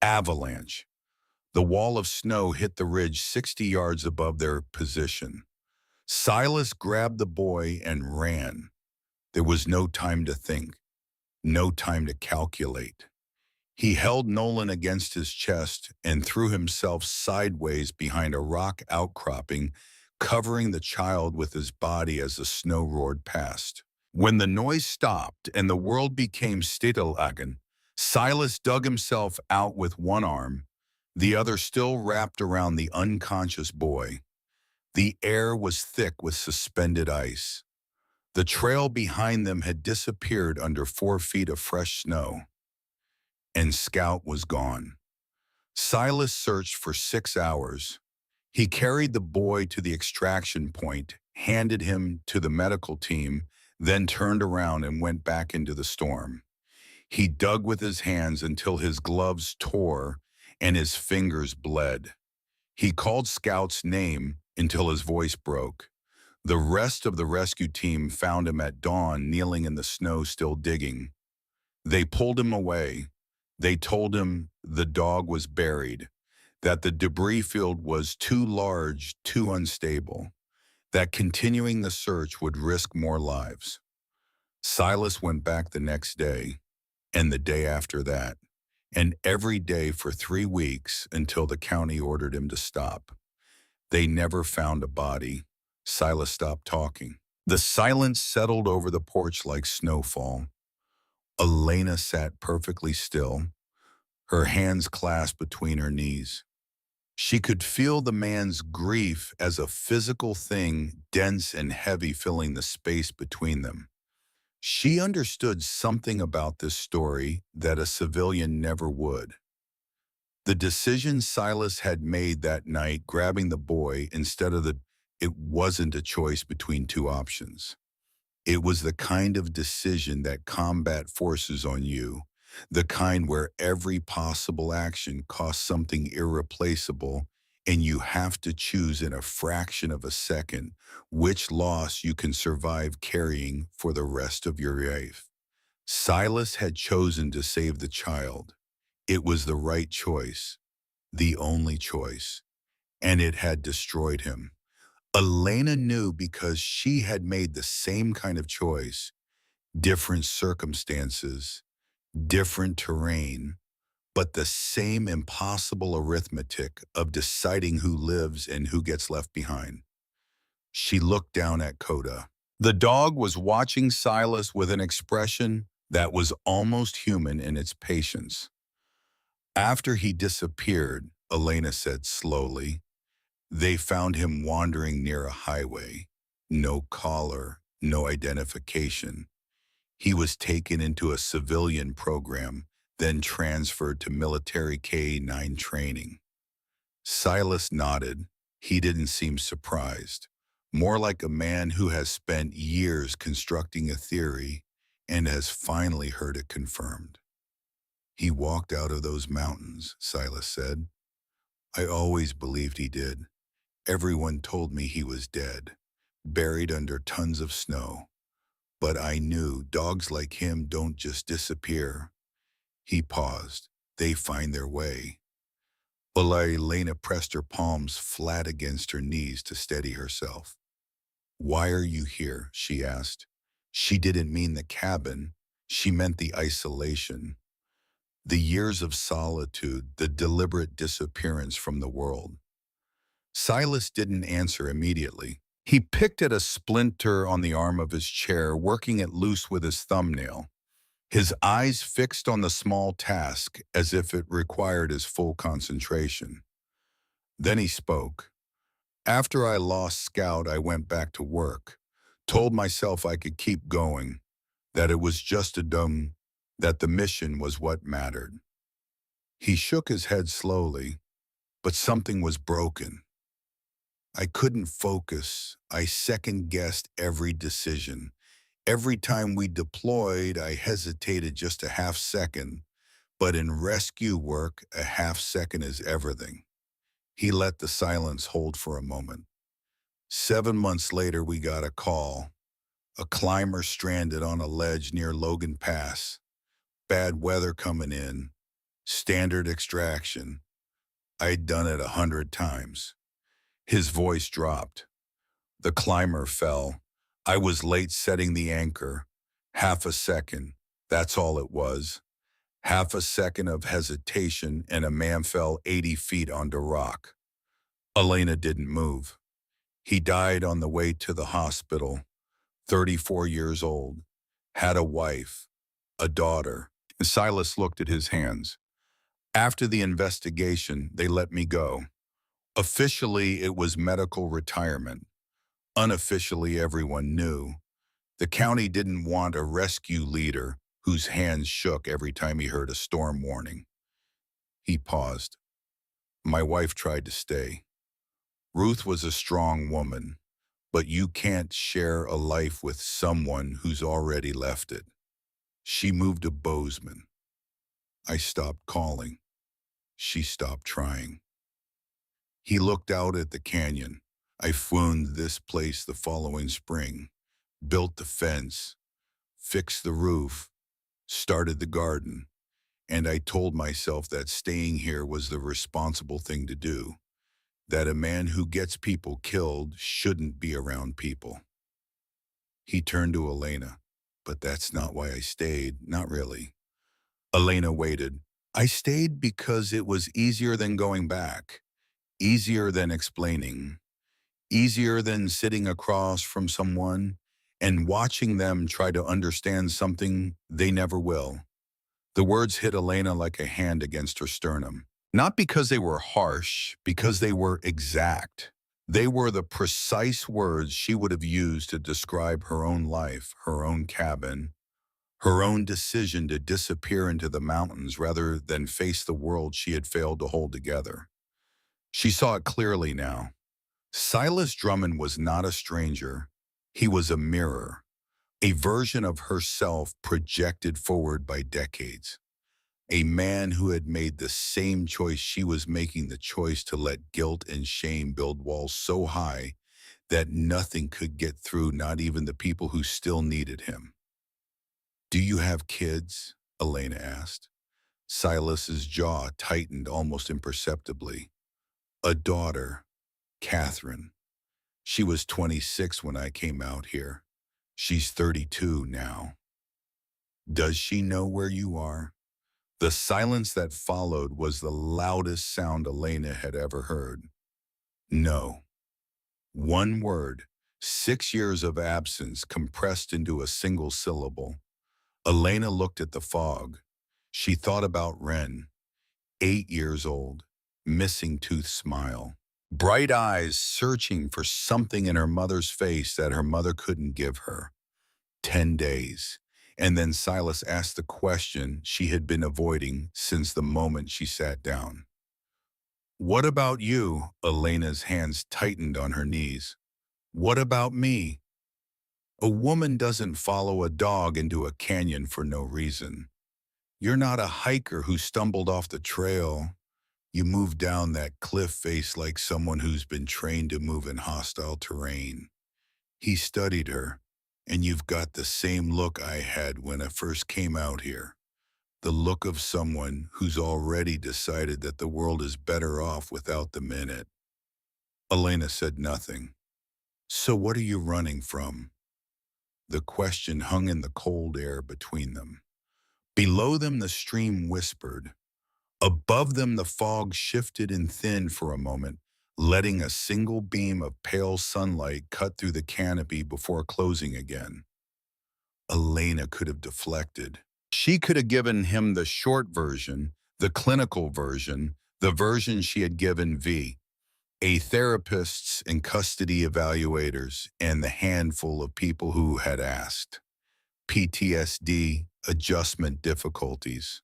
Speaker 1: Avalanche. The wall of snow hit the ridge 60 yards above their position. Silas grabbed the boy and ran. There was no time to think, no time to calculate. He held Nolan against his chest and threw himself sideways behind a rock outcropping, covering the child with his body as the snow roared past. When the noise stopped and the world became stillhagen, Silas dug himself out with one arm, the other still wrapped around the unconscious boy. The air was thick with suspended ice. The trail behind them had disappeared under 4 feet of fresh snow. And Scout was gone. Silas searched for 6 hours. He carried the boy to the extraction point, handed him to the medical team, then turned around and went back into the storm. He dug with his hands until his gloves tore and his fingers bled. He called Scout's name until his voice broke. The rest of the rescue team found him at dawn, kneeling in the snow, still digging. They pulled him away. They told him the dog was buried, that the debris field was too large, too unstable, that continuing the search would risk more lives. Silas went back the next day, and the day after that, and every day for 3 weeks until the county ordered him to stop. They never found a body. Silas stopped talking. The silence settled over the porch like snowfall. Elena sat perfectly still, her hands clasped between her knees. She could feel the man's grief as a physical thing, dense and heavy, filling the space between them. She understood something about this story that a civilian never would. The decision Silas had made that night, grabbing the boy instead of it wasn't a choice between two options. It was the kind of decision that combat forces on you, the kind where every possible action costs something irreplaceable, and you have to choose in a fraction of a second which loss you can survive carrying for the rest of your life. Silas had chosen to save the child. It was the right choice, the only choice, and it had destroyed him. Elena knew because she had made the same kind of choice, different circumstances, different terrain, but the same impossible arithmetic of deciding who lives and who gets left behind. She looked down at Coda. The dog was watching Silas with an expression that was almost human in its patience. After he disappeared, Elena said slowly, they found him wandering near a highway. No collar, no identification. He was taken into a civilian program, then transferred to military K-9 training. Silas nodded. He didn't seem surprised. More like a man who has spent years constructing a theory and has finally heard it confirmed. He walked out of those mountains, Silas said. I always believed he did. Everyone told me he was dead, buried under tons of snow. But I knew dogs like him don't just disappear. He paused. They find their way. Elena pressed her palms flat against her knees to steady herself. Why are you here? She asked. She didn't mean the cabin. She meant the isolation. The years of solitude, the deliberate disappearance from the world. Silas didn't answer immediately. He picked at a splinter on the arm of his chair, working it loose with his thumbnail, his eyes fixed on the small task as if it required his full concentration. Then he spoke. After I lost Scout, I went back to work, told myself I could keep going, that it was just that the mission was what mattered. He shook his head slowly, but something was broken. I couldn't focus. I second-guessed every decision. Every time we deployed, I hesitated just a half second, but in rescue work, a half second is everything. He let the silence hold for a moment. 7 months later, we got a call. A climber stranded on a ledge near Logan Pass. Bad weather coming in. Standard extraction. I'd done it 100 times. His voice dropped. The climber fell. I was late setting the anchor. Half a second. That's all it was. Half a second of hesitation and a man fell 80 feet onto rock. Elena didn't move. He died on the way to the hospital, 34 years old, had a wife, a daughter. Silas looked at his hands. After the investigation, they let me go. Officially, it was medical retirement. Unofficially, everyone knew. The county didn't want a rescue leader whose hands shook every time he heard a storm warning. He paused. My wife tried to stay. Ruth was a strong woman, but you can't share a life with someone who's already left it. She moved to Bozeman. I stopped calling. She stopped trying. He looked out at the canyon. I found this place the following spring, built the fence, fixed the roof, started the garden, and I told myself that staying here was the responsible thing to do, that a man who gets people killed shouldn't be around people. He turned to Elena. But that's not why I stayed, not really. Elena waited. I stayed because it was easier than going back, easier than explaining, easier than sitting across from someone and watching them try to understand something they never will. The words hit Elena like a hand against her sternum. Not because they were harsh, because they were exact. They were the precise words she would have used to describe her own life, her own cabin, her own decision to disappear into the mountains rather than face the world she had failed to hold together. She saw it clearly now. Silas Drummond was not a stranger. He was a mirror, a version of herself projected forward by decades. A man who had made the same choice she was making, the choice to let guilt and shame build walls so high that nothing could get through, not even the people who still needed him. Do you have kids? Elena asked. Silas's jaw tightened almost imperceptibly. A daughter, Catherine. She was 26 when I came out here. She's 32 now. Does she know where you are? The silence that followed was the loudest sound Elena had ever heard. No. One word, 6 years of absence compressed into a single syllable. Elena looked at the fog. She thought about Wren, 8 years old, missing tooth smile. Bright eyes searching for something in her mother's face that her mother couldn't give her. 10 days. And then Silas asked the question she had been avoiding since the moment she sat down. What about you? Elena's hands tightened on her knees. What about me? A woman doesn't follow a dog into a canyon for no reason. You're not a hiker who stumbled off the trail. You moved down that cliff face like someone who's been trained to move in hostile terrain. He studied her, and you've got the same look I had when I first came out here. The look of someone who's already decided that the world is better off without them in it. Elena said nothing. So what are you running from? The question hung in the cold air between them. Below them the stream whispered. Above them the fog shifted and thinned for a moment, letting a single beam of pale sunlight cut through the canopy before closing again. Elena could have deflected. She could have given him the short version, the clinical version, the version she had given V, a therapists and custody evaluators, and the handful of people who had asked. PTSD, adjustment difficulties.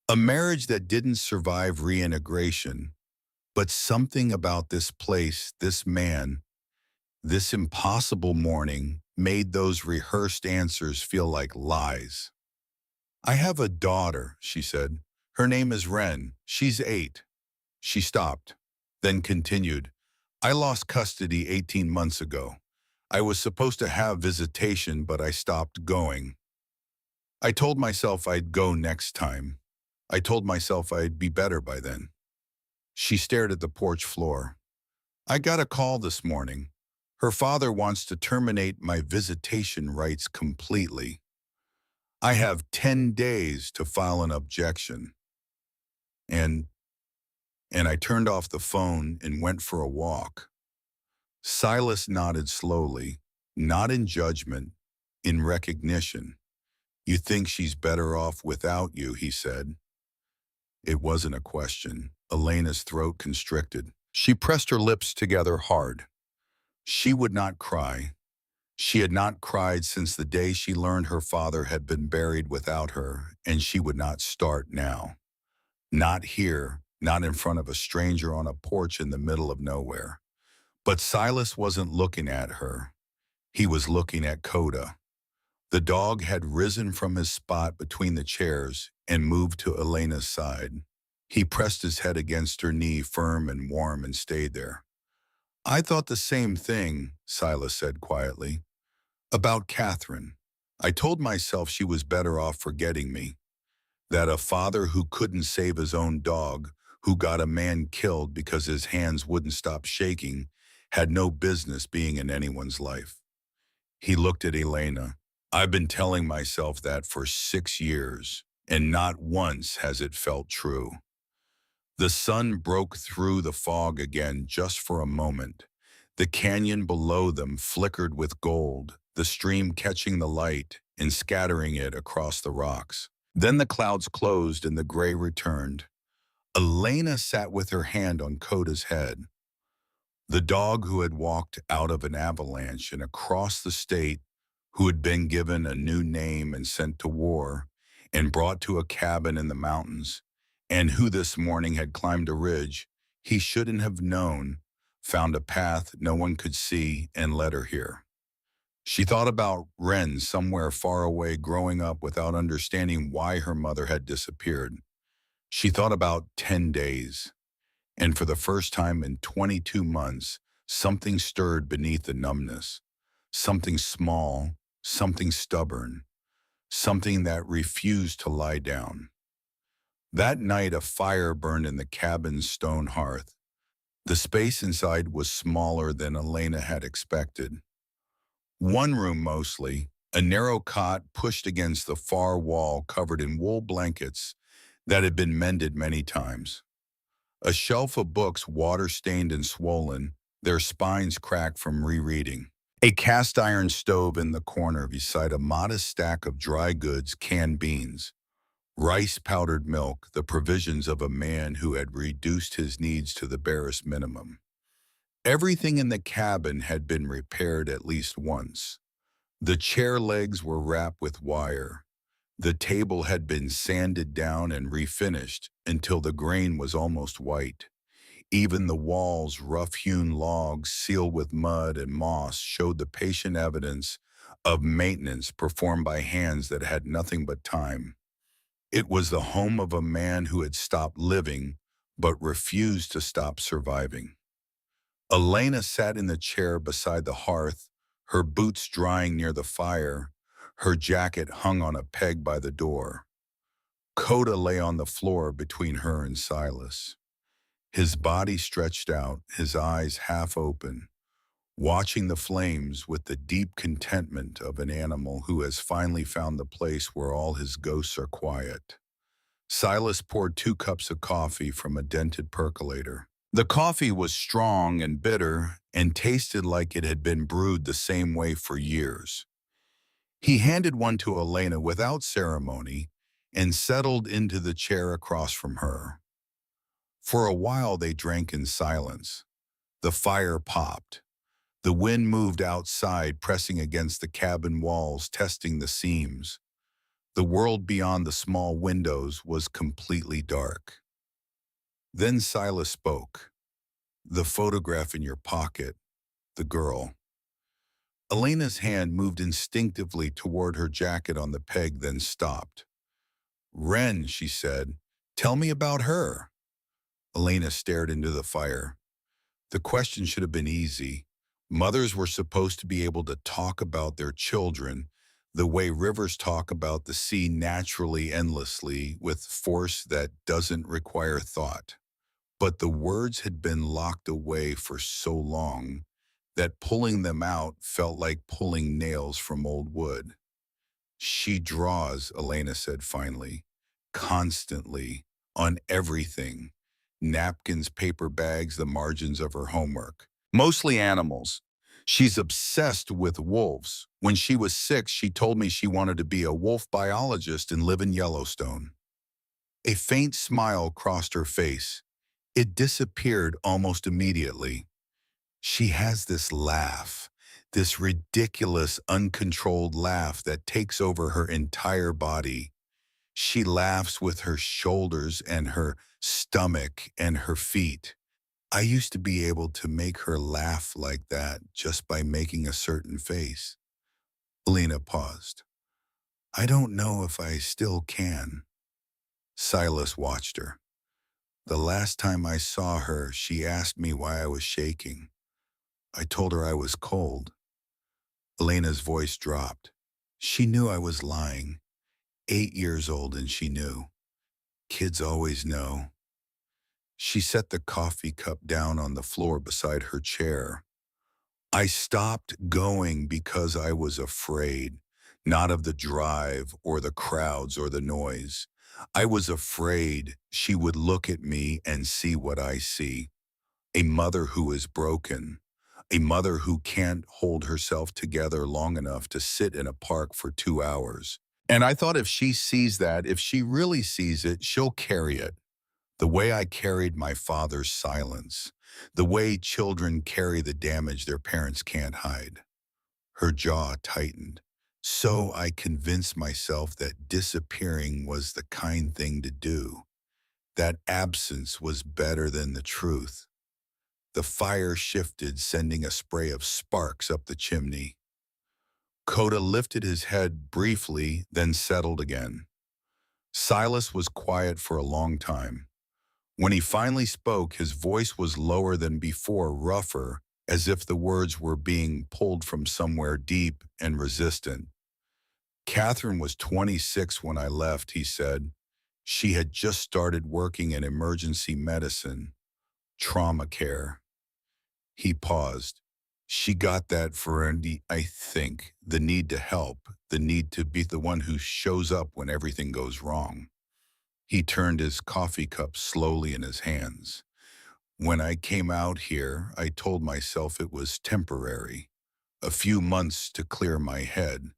Speaker 1: A marriage that didn't survive reintegration, but something about this place, this man, this impossible morning made those rehearsed answers feel like lies. I have a daughter, she said. Her name is Wren. She's 8. She stopped, then continued. I lost custody 18 months ago. I was supposed to have visitation, but I stopped going. I told myself I'd go next time. I told myself I'd be better by then. She stared at the porch floor. I got a call this morning. Her father wants to terminate my visitation rights completely. I have 10 days to file an objection. And I turned off the phone and went for a walk. Silas nodded slowly, not in judgment, in recognition. You think she's better off without you, he said. It wasn't a question. Elena's throat constricted. She pressed her lips together hard. She would not cry. She had not cried since the day she learned her father had been buried without her, and she would not start now. Not here, not in front of a stranger on a porch in the middle of nowhere. But Silas wasn't looking at her. He was looking at Coda. The dog had risen from his spot between the chairs and moved to Elena's side. He pressed his head against her knee, firm and warm, and stayed there. I thought the same thing, Silas said quietly. About Catherine. I told myself she was better off forgetting me. That a father who couldn't save his own dog, who got a man killed because his hands wouldn't stop shaking, had no business being in anyone's life. He looked at Elena. I've been telling myself that for 6 years, and not once has it felt true. The sun broke through the fog again just for a moment. The canyon below them flickered with gold, the stream catching the light and scattering it across the rocks. Then the clouds closed and the gray returned. Elena sat with her hand on Coda's head. The dog who had walked out of an avalanche and across the state, who had been given a new name and sent to war and brought to a cabin in the mountains, and who this morning had climbed a ridge he shouldn't have known, found a path no one could see, and led her here. She thought about Wren somewhere far away, growing up without understanding why her mother had disappeared. She thought about 10 days, and for the first time in 22 months, something stirred beneath the numbness. Something small, something stubborn, something that refused to lie down. That night, a fire burned in the cabin's stone hearth. The space inside was smaller than Elena had expected. One room mostly, a narrow cot pushed against the far wall covered in wool blankets that had been mended many times. A shelf of books water-stained and swollen, their spines cracked from rereading. A cast iron stove in the corner beside a modest stack of dry goods, canned beans, rice, powdered milk, the provisions of a man who had reduced his needs to the barest minimum. Everything in the cabin had been repaired at least once. The chair legs were wrapped with wire. The table had been sanded down and refinished until the grain was almost white. Even the walls, rough-hewn logs sealed with mud and moss, showed the patient evidence of maintenance performed by hands that had nothing but time. It was the home of a man who had stopped living but refused to stop surviving. Elena sat in the chair beside the hearth, her boots drying near the fire, her jacket hung on a peg by the door. Coda lay on the floor between her and Silas. His body stretched out, his eyes half open, watching the flames with the deep contentment of an animal who has finally found the place where all his ghosts are quiet. Silas poured 2 cups of coffee from a dented percolator. The coffee was strong and bitter and tasted like it had been brewed the same way for years. He handed one to Elena without ceremony and settled into the chair across from her. For a while they drank in silence. The fire popped. The wind moved outside, pressing against the cabin walls, testing the seams. The world beyond the small windows was completely dark. Then Silas spoke. "The photograph in your pocket, the girl." Elena's hand moved instinctively toward her jacket on the peg, then stopped. "Wren," she said, "tell me about her." Elena stared into the fire. The question should have been easy. Mothers were supposed to be able to talk about their children the way rivers talk about the sea, naturally, endlessly, with force that doesn't require thought. But the words had been locked away for so long that pulling them out felt like pulling nails from old wood. "She draws," Elena said finally, "constantly, on everything. Napkins, paper bags, the margins of her homework. Mostly animals. She's obsessed with wolves. When she was 6, she told me she wanted to be a wolf biologist and live in Yellowstone." A faint smile crossed her face. It disappeared almost immediately. "She has this laugh, this ridiculous, uncontrolled laugh that takes over her entire body. She laughs with her shoulders and her stomach and her feet. I used to be able to make her laugh like that just by making a certain face." Lena paused. "I don't know if I still can." Silas watched her. "The last time I saw her, she asked me why I was shaking. I told her I was cold." Elena's voice dropped. She knew I was lying. 8 years old and she knew. Kids always know. She set the coffee cup down on the floor beside her chair. "I stopped going because I was afraid, not of the drive or the crowds or the noise. I was afraid she would look at me and see what I see. A mother who is broken. A mother who can't hold herself together long enough to sit in a park for 2 hours. And I thought if she sees that, if she really sees it, she'll carry it. The way I carried my father's silence. The way children carry the damage their parents can't hide." Her jaw tightened. "So I convinced myself that disappearing was the kind thing to do. That absence was better than the truth." The fire shifted, sending a spray of sparks up the chimney. Coda lifted his head briefly, then settled again. Silas was quiet for a long time. When he finally spoke, his voice was lower than before, rougher, as if the words were being pulled from somewhere deep and resistant. "Catherine was 26 when I left," he said. "She had just started working in emergency medicine, trauma care." He paused. "She got that for, I think, the need to help, the need to be the one who shows up when everything goes wrong." He turned his coffee cup slowly in his hands. "When I came out here, I told myself it was temporary. a few months to clear my head.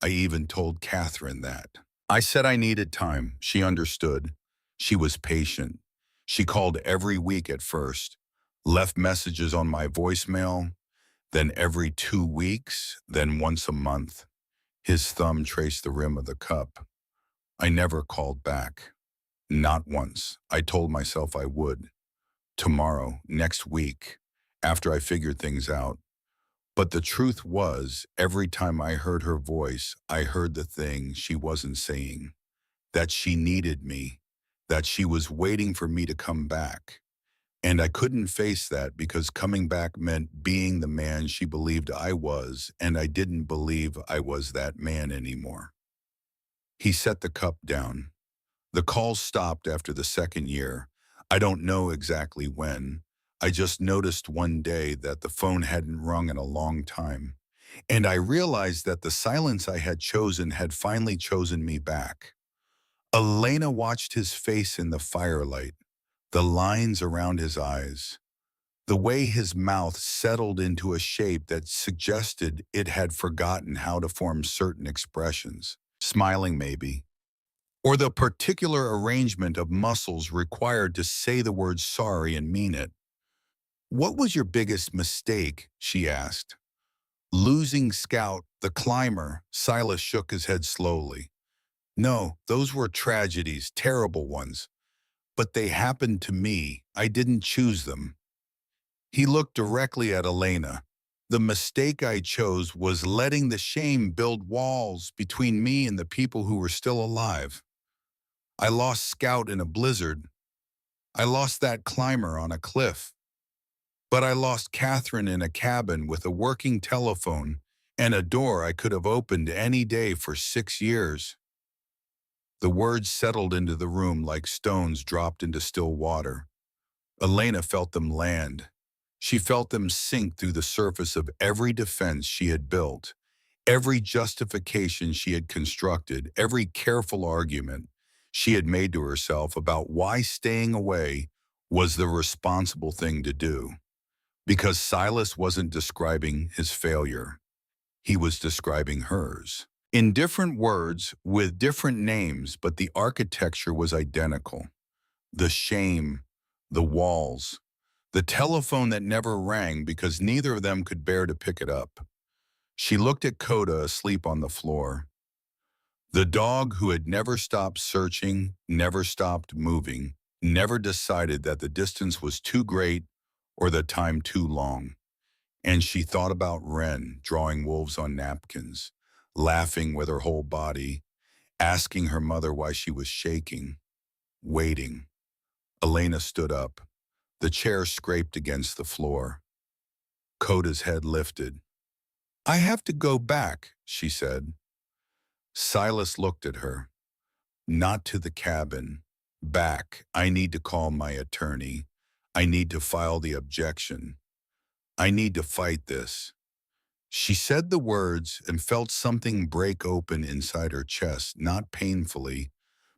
Speaker 1: I even told Catherine that. I said I needed time. She understood. She was patient. She called every week at first, left messages on my voicemail, then every 2 weeks, then once a month. His thumb traced the rim of the cup. I never called back. Not once. I told myself I would. Tomorrow, next week, after I figured things out. But the truth was, every time I heard her voice, I heard the thing she wasn't saying. That she needed me. That she was waiting for me to come back. And I couldn't face that because coming back meant being the man she believed I was, and I didn't believe I was that man anymore. He set the cup down. The calls stopped after the second year. I don't know exactly when. I just noticed one day that the phone hadn't rung in a long time. And I realized that the silence I had chosen had finally chosen me back. Elena watched his face in the firelight, the lines around his eyes, the way his mouth settled into a shape that suggested it had forgotten how to form certain expressions, smiling maybe, or the particular arrangement of muscles required to say the word sorry and mean it. "What was your biggest mistake?" she asked. "Losing Scout, the climber." Silas shook his head slowly. "No, those were tragedies, terrible ones. But they happened to me. I didn't choose them." He looked directly at Elena. "The mistake I chose was letting the shame build walls between me and the people who were still alive. I lost Scout in a blizzard. I lost that climber on a cliff. But I lost Catherine in a cabin with a working telephone and a door I could have opened any day for 6 years." The words settled into the room like stones dropped into still water. Elena felt them land. She felt them sink through the surface of every defense she had built, every justification she had constructed, every careful argument she had made to herself about why staying away was the responsible thing to do. Because Silas wasn't describing his failure. He was describing hers. In different words, with different names, but the architecture was identical. The shame, the walls, the telephone that never rang because neither of them could bear to pick it up. She looked at Coda asleep on the floor. The dog who had never stopped searching, never stopped moving, never decided that the distance was too great or the time too long. And she thought about Wren drawing wolves on napkins, laughing with her whole body, asking her mother why she was shaking, waiting. Elena stood up. The chair scraped against the floor. Coda's head lifted. "I have to go back," she said. Silas looked at her. "Not to the cabin. Back. I need to call my attorney. I need to file the objection. I need to fight this." She said the words and felt something break open inside her chest, not painfully,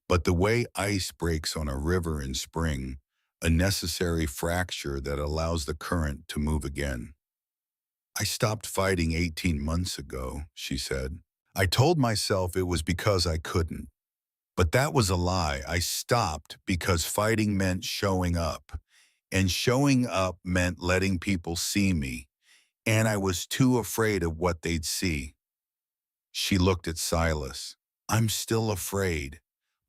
Speaker 1: but the way ice breaks on a river in spring, a necessary fracture that allows the current to move again. "I stopped fighting 18 months ago," she said. "I told myself it was because I couldn't. But that was a lie. I stopped because fighting meant showing up. And showing up meant letting people see me. And I was too afraid of what they'd see." She looked at Silas. "I'm still afraid,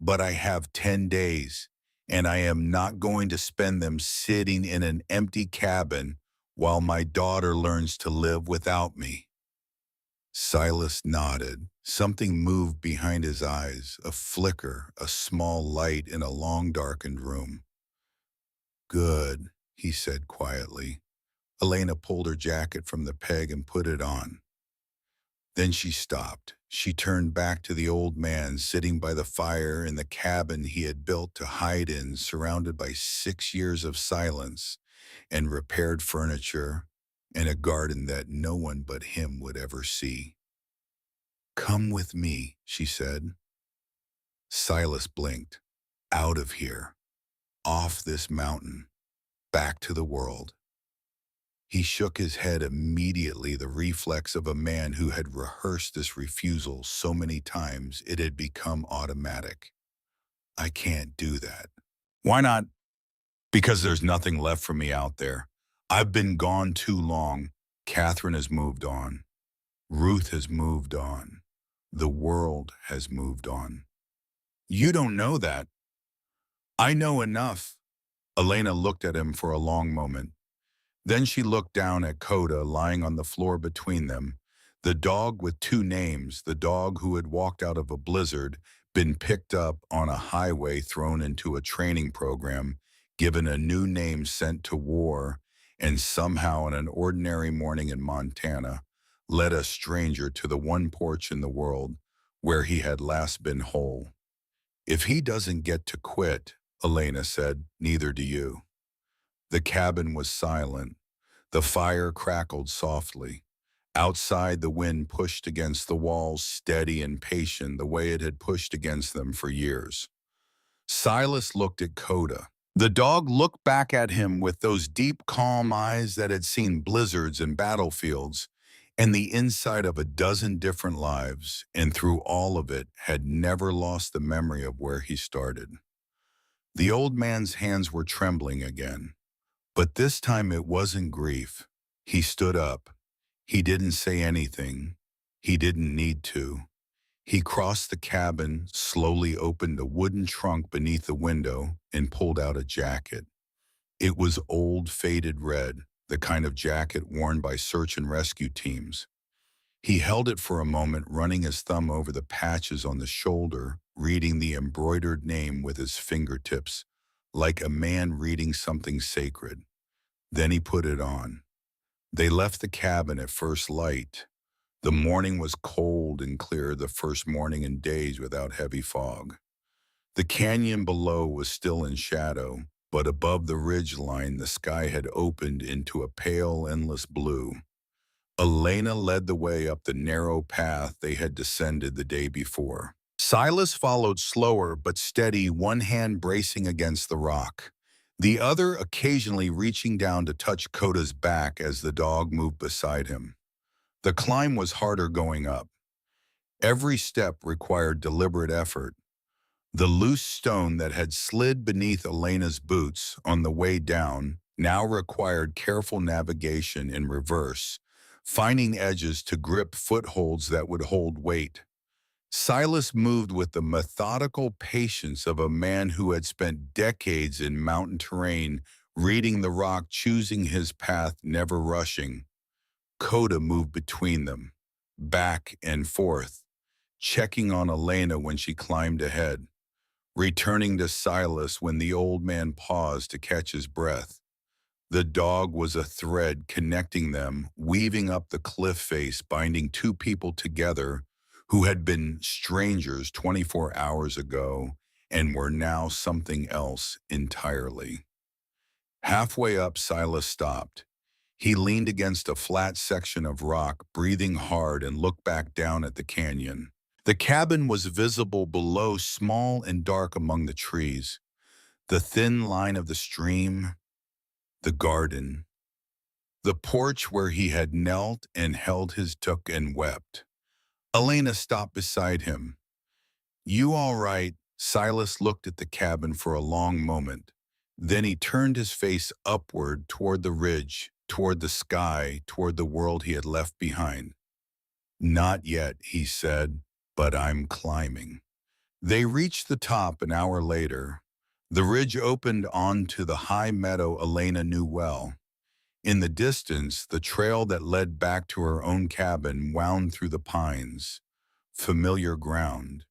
Speaker 1: but I have 10 days, and I am not going to spend them sitting in an empty cabin while my daughter learns to live without me." Silas nodded. Something moved behind his eyes, a flicker, a small light in a long darkened room. "Good," he said quietly. Elena pulled her jacket from the peg and put it on. Then she stopped. She turned back to the old man sitting by the fire in the cabin he had built to hide in, surrounded by 6 years of silence and repaired furniture and a garden that no one but him would ever see. "Come with me," she said. Silas blinked. "Out of here. Off this mountain. Back to the world." He shook his head immediately, the reflex of a man who had rehearsed this refusal so many times it had become automatic. I can't do that. Why not? Because there's nothing left for me out there. I've been gone too long. Catherine has moved on. Ruth has moved on. The world has moved on. You don't know that. I know enough. Elena looked at him for a long moment. Then she looked down at Coda lying on the floor between them, the dog with two names, the dog who had walked out of a blizzard, been picked up on a highway, thrown into a training program, given a new name, sent to war, and somehow on an ordinary morning in Montana, led a stranger to the one porch in the world where he had last been whole. If he doesn't get to quit, Elena said, neither do you. The cabin was silent. The fire crackled softly. Outside, the wind pushed against the walls, steady and patient, the way it had pushed against them for years. Silas looked at Coda. The dog looked back at him with those deep, calm eyes that had seen blizzards and battlefields, and the inside of a dozen different lives, and through all of it had never lost the memory of where he started. The old man's hands were trembling again. But this time it wasn't grief. He stood up. He didn't say anything. He didn't need to. He crossed the cabin, slowly opened a wooden trunk beneath the window, and pulled out a jacket. It was old, faded red, the kind of jacket worn by search and rescue teams. He held it for a moment, running his thumb over the patches on the shoulder, reading the embroidered name with his fingertips, like a man reading something sacred. Then he put it on. They left the cabin at first light. The morning was cold and clear, the first morning in days without heavy fog. The canyon below was still in shadow, but above the ridge line the sky had opened into a pale, endless blue. Elena led the way up the narrow path they had descended the day before. Silas followed slower but steady, one hand bracing against the rock, the other occasionally reaching down to touch Coda's back as the dog moved beside him. The climb was harder going up. Every step required deliberate effort. The loose stone that had slid beneath Elena's boots on the way down now required careful navigation in reverse, finding edges to grip footholds that would hold weight. Silas moved with the methodical patience of a man who had spent decades in mountain terrain, reading the rock, choosing his path, never rushing. Coda moved between them, back and forth, checking on Elena when she climbed ahead, returning to Silas when the old man paused to catch his breath. The dog was a thread connecting them, weaving up the cliff face, binding two people together who had been strangers 24 hours ago and were now something else entirely. Halfway up, Silas stopped. He leaned against a flat section of rock, breathing hard, and looked back down at the canyon. The cabin was visible below, small and dark among the trees. The thin line of the stream, the garden, the porch where he had knelt and held his took and wept. Elena stopped beside him. You all right? Silas looked at the cabin for a long moment. Then he turned his face upward toward the ridge, toward the sky, toward the world he had left behind. Not yet, he said, but I'm climbing. They reached the top an hour later. The ridge opened onto the high meadow Elena knew well. In the distance, the trail that led back to her own cabin wound through the pines. Familiar ground.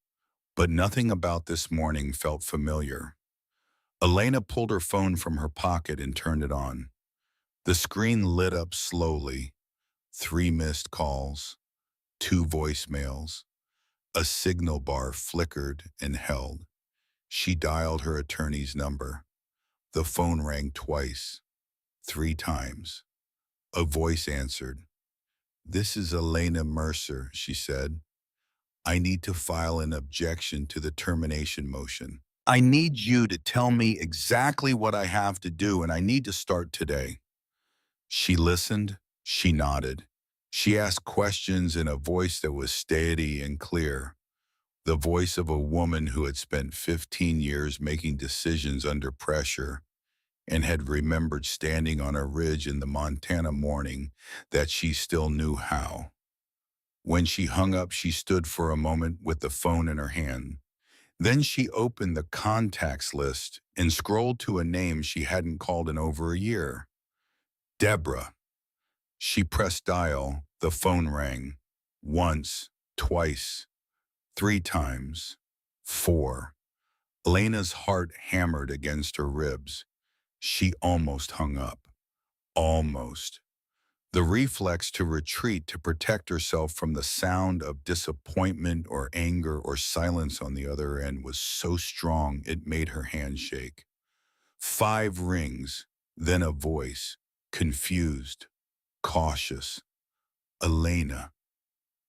Speaker 1: But nothing about this morning felt familiar. Elena pulled her phone from her pocket and turned it on. The screen lit up slowly. 3 missed calls, 2 voicemails. A signal bar flickered and held. She dialed her attorney's number. The phone rang twice, 3 times. A voice answered. This is Elena Mercer, she said. I need to file an objection to the termination motion. I need you to tell me exactly what I have to do, and I need to start today. She listened, she nodded. She asked questions in a voice that was steady and clear, the voice of a woman who had spent 15 years making decisions under pressure and had remembered standing on a ridge in the Montana morning that she still knew how. When she hung up, she stood for a moment with the phone in her hand. Then she opened the contacts list and scrolled to a name she hadn't called in over a year. Deborah. She pressed dial. The phone rang. Once, twice, three times, four. Elena's heart hammered against her ribs. She almost hung up. Almost. The reflex to retreat to protect herself from the sound of disappointment or anger or silence on the other end was so strong it made her hand shake. 5 rings, then a voice, confused, cautious. Elena.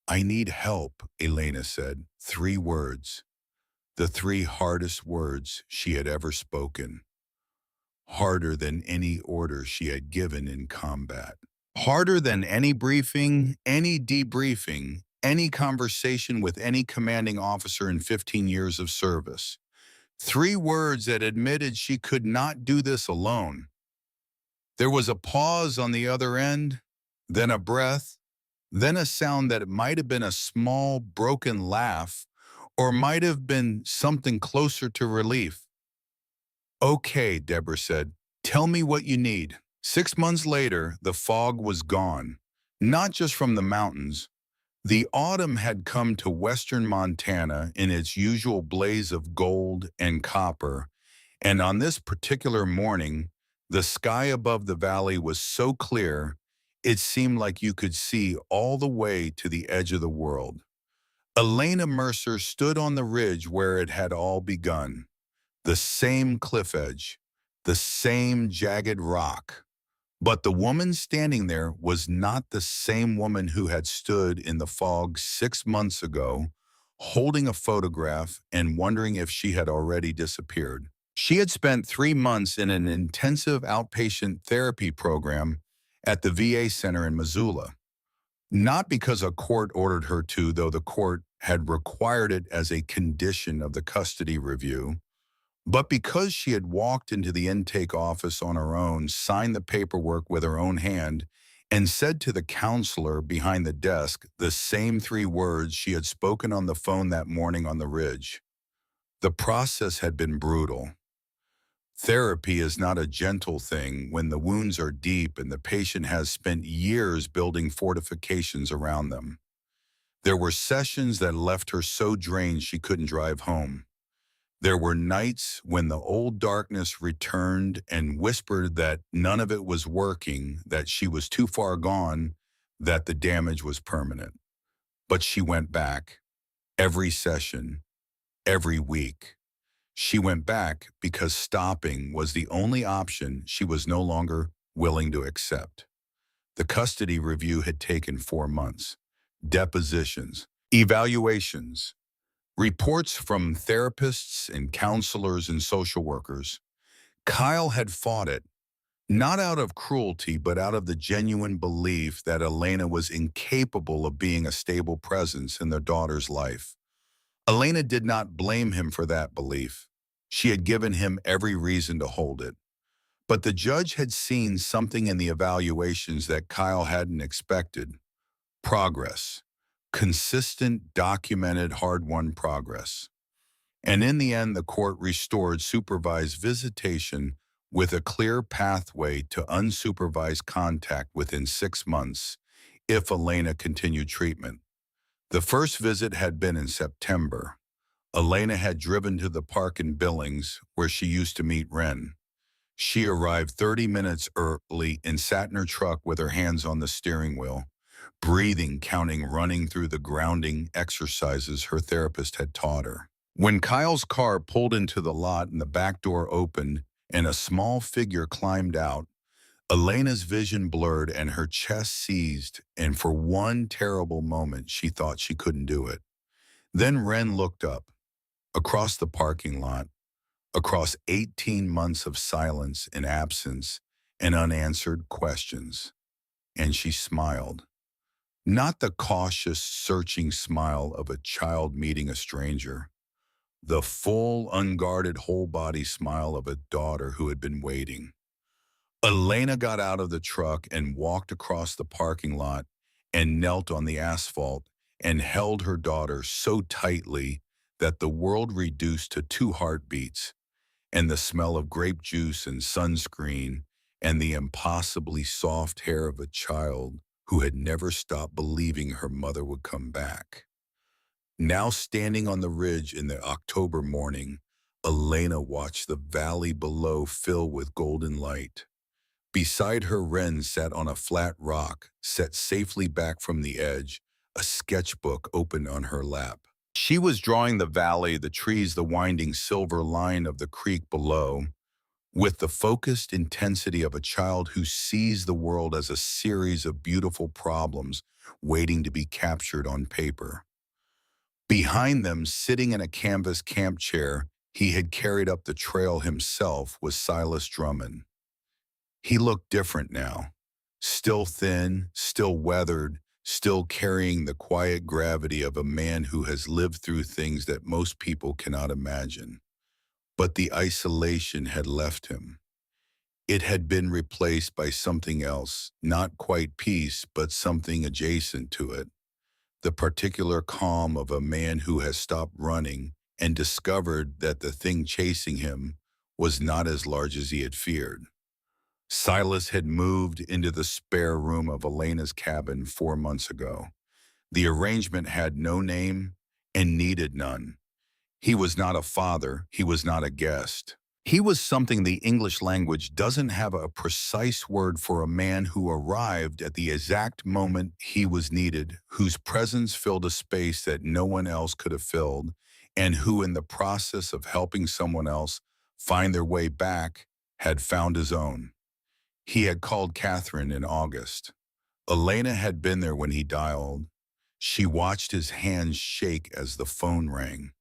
Speaker 1: I need help, Elena said. 3 words. The 3 hardest words she had ever spoken. Harder than any order she had given in combat. Harder than any briefing, any debriefing, any conversation with any commanding officer in 15 years of service. 3 words that admitted she could not do this alone. There was a pause on the other end, then a breath, then a sound that might have been a small, broken laugh, or might have been something closer to relief. Okay, Deborah said, tell me what you need. 6 months later, the fog was gone, not just from the mountains. The autumn had come to western Montana in its usual blaze of gold and copper, and on this particular morning, the sky above the valley was so clear, it seemed like you could see all the way to the edge of the world. Elena Mercer stood on the ridge where it had all begun, the same cliff edge, the same jagged rock. But the woman standing there was not the same woman who had stood in the fog 6 months ago, holding a photograph and wondering if she had already disappeared. She had spent 3 months in an intensive outpatient therapy program at the VA center in Missoula. Not because a court ordered her to, though the court had required it as a condition of the custody review, but because she had walked into the intake office on her own, signed the paperwork with her own hand, and said to the counselor behind the desk the same 3 words she had spoken on the phone that morning on the ridge. The process had been brutal. Therapy is not a gentle thing when the wounds are deep and the patient has spent years building fortifications around them. There were sessions that left her so drained she couldn't drive home. There were nights when the old darkness returned and whispered that none of it was working, that she was too far gone, that the damage was permanent. But she went back, every session, every week. She went back because stopping was the only option she was no longer willing to accept. The custody review had taken 4 months. Depositions, evaluations, reports from therapists and counselors and social workers. Kyle had fought it, not out of cruelty, but out of the genuine belief that Elena was incapable of being a stable presence in their daughter's life. Elena did not blame him for that belief. She had given him every reason to hold it. But the judge had seen something in the evaluations that Kyle hadn't expected. Progress. Consistent, documented, hard-won progress. And in the end, the court restored supervised visitation with a clear pathway to unsupervised contact within 6 months if Elena continued treatment. The first visit had been in September. Elena had driven to the park in Billings, where she used to meet Ren. She arrived 30 minutes early and sat in her truck with her hands on the steering wheel, breathing, counting, running through the grounding exercises her therapist had taught her. When Kyle's car pulled into the lot and the back door opened and a small figure climbed out, Elena's vision blurred and her chest seized, and for one terrible moment she thought she couldn't do it. Then Ren looked up, across the parking lot, across 18 months of silence and absence, and unanswered questions. And she smiled. Not the cautious, searching smile of a child meeting a stranger. The full, unguarded, whole-body smile of a daughter who had been waiting. Elena got out of the truck and walked across the parking lot and knelt on the asphalt and held her daughter so tightly that the world reduced to two heartbeats, and the smell of grape juice and sunscreen and the impossibly soft hair of a child who had never stopped believing her mother would come back. Now standing on the ridge in the October morning, Elena watched the valley below fill with golden light. Beside her, Wren sat on a flat rock, set safely back from the edge, a sketchbook open on her lap. She was drawing the valley, the trees, the winding silver line of the creek below, with the focused intensity of a child who sees the world as a series of beautiful problems waiting to be captured on paper. Behind them, sitting in a canvas camp chair he had carried up the trail himself, was Silas Drummond. He looked different now, still thin, still weathered, still carrying the quiet gravity of a man who has lived through things that most people cannot imagine. But the isolation had left him. It had been replaced by something else, not quite peace, but something adjacent to it. The particular calm of a man who has stopped running and discovered that the thing chasing him was not as large as he had feared. Silas had moved into the spare room of Elena's cabin 4 months ago. The arrangement had no name and needed none. He was not a father, he was not a guest. He was something the English language doesn't have a precise word for, a man who arrived at the exact moment he was needed, whose presence filled a space that no one else could have filled, and who, in the process of helping someone else find their way back, had found his own. He had called Catherine in August. Elena had been there when he dialed. She watched his hands shake as the phone rang.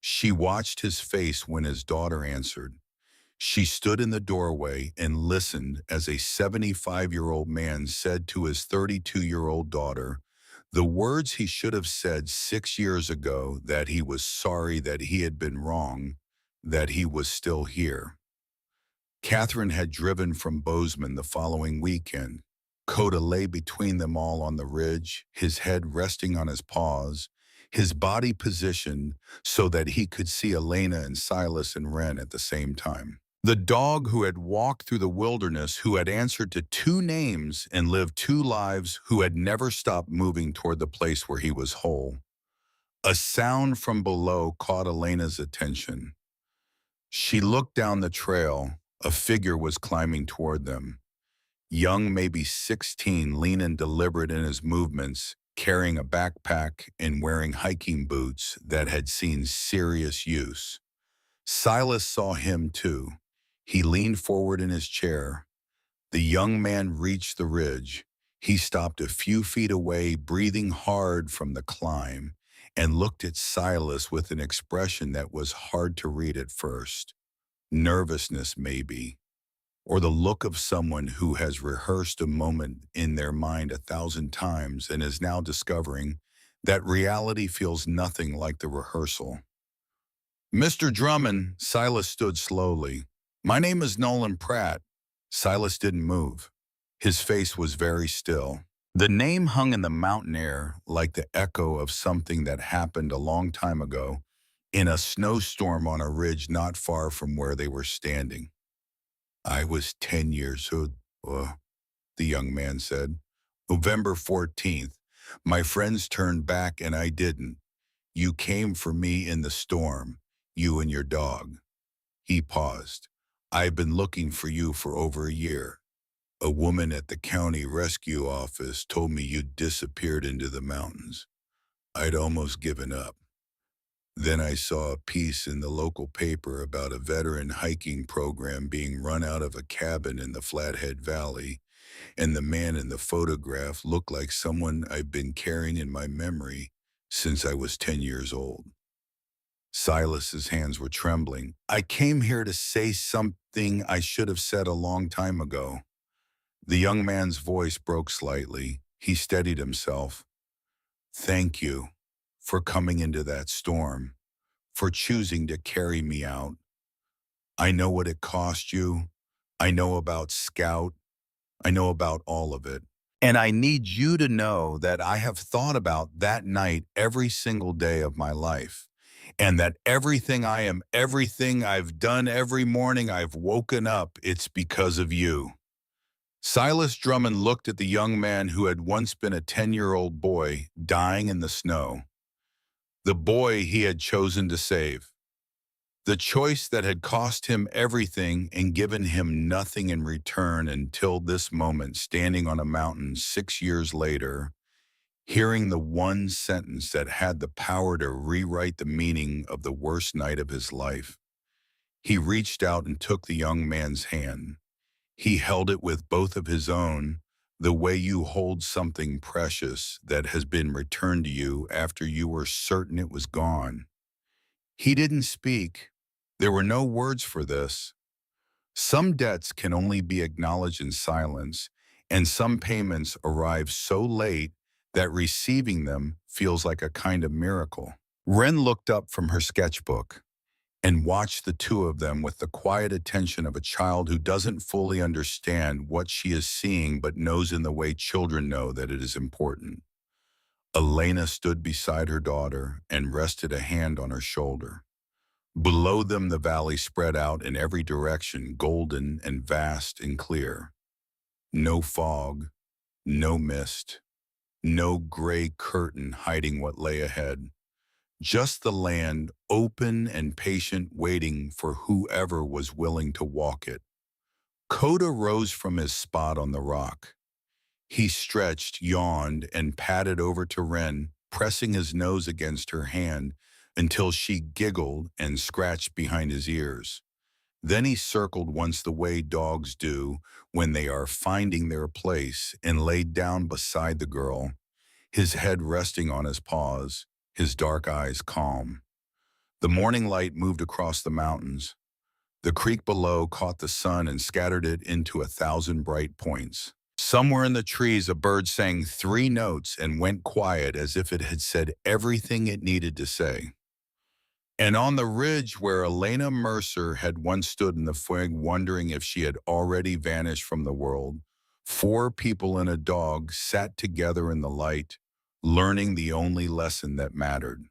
Speaker 1: She watched his face when his daughter answered. She stood in the doorway and listened as a 75-year-old man said to his 32-year-old daughter the words he should have said 6 years ago, that he was sorry, that he had been wrong, that he was still here. Catherine had driven from Bozeman the following weekend. Coda lay between them all on the ridge, his head resting on his paws, his body positioned so that he could see Elena and Silas and Wren at the same time. The dog who had walked through the wilderness, who had answered to two names and lived two lives, who had never stopped moving toward the place where he was whole. A sound from below caught Elena's attention. She looked down the trail. A figure was climbing toward them. Young, maybe 16, lean and deliberate in his movements, carrying a backpack and wearing hiking boots that had seen serious use. Silas saw him too. He leaned forward in his chair. The young man reached the ridge. He stopped a few feet away, breathing hard from the climb, and looked at Silas with an expression that was hard to read at first. Nervousness, maybe, or the look of someone who has rehearsed a moment in their mind 1,000 times and is now discovering that reality feels nothing like the rehearsal. "Mr. Drummond," Silas stood slowly. "My name is Nolan Pratt." Silas didn't move. His face was very still. The name hung in the mountain air like the echo of something that happened a long time ago in a snowstorm on a ridge not far from where they were standing. "I was 10 years old," the young man said. "November 14th. My friends turned back and I didn't. You came for me in the storm, you and your dog." He paused. "I've been looking for you for over a year. A woman at the county rescue office told me you'd disappeared into the mountains. I'd almost given up. Then I saw a piece in the local paper about a veteran hiking program being run out of a cabin in the Flathead Valley, and the man in the photograph looked like someone I've been carrying in my memory since I was 10 years old." Silas's hands were trembling. "I came here to say something I should have said a long time ago. The young man's voice broke slightly. He steadied himself. Thank you for coming into that storm, for choosing to carry me out. I know what it cost you. I know about Scout. I know about all of it. And I need you to know that I have thought about that night every single day of my life. And that everything I've done every morning I've woken up, it's because of you. Silas Drummond looked at the young man who had once been a 10-year-old boy dying in the snow, the boy he had chosen to save, the choice that had cost him everything and given him nothing in return until this moment, standing on a mountain 6 years later, hearing the one sentence that had the power to rewrite the meaning of the worst night of his life. He reached out and took the young man's hand. He held it with both of his own, the way you hold something precious that has been returned to you after you were certain it was gone. He didn't speak. There were no words for this. Some debts can only be acknowledged in silence, and some payments arrive so late that receiving them feels like a kind of miracle. Wren looked up from her sketchbook and watched the two of them with the quiet attention of a child who doesn't fully understand what she is seeing but knows in the way children know that it is important. Elena stood beside her daughter and rested a hand on her shoulder. Below them the valley spread out in every direction, golden and vast and clear. No fog, no mist, no gray curtain hiding what lay ahead. Just the land, open and patient, waiting for whoever was willing to walk it. Coda rose from his spot on the rock. He stretched, yawned, and padded over to Wren, pressing his nose against her hand until she giggled and scratched behind his ears. Then he circled once the way dogs do when they are finding their place and laid down beside the girl, his head resting on his paws, his dark eyes calm. The morning light moved across the mountains. The creek below caught the sun and scattered it into 1,000 bright points. Somewhere in the trees a bird sang 3 notes and went quiet as if it had said everything it needed to say. And on the ridge where Elena Mercer had once stood in the fog wondering if she had already vanished from the world, 4 people and a dog sat together in the light, learning the only lesson that mattered,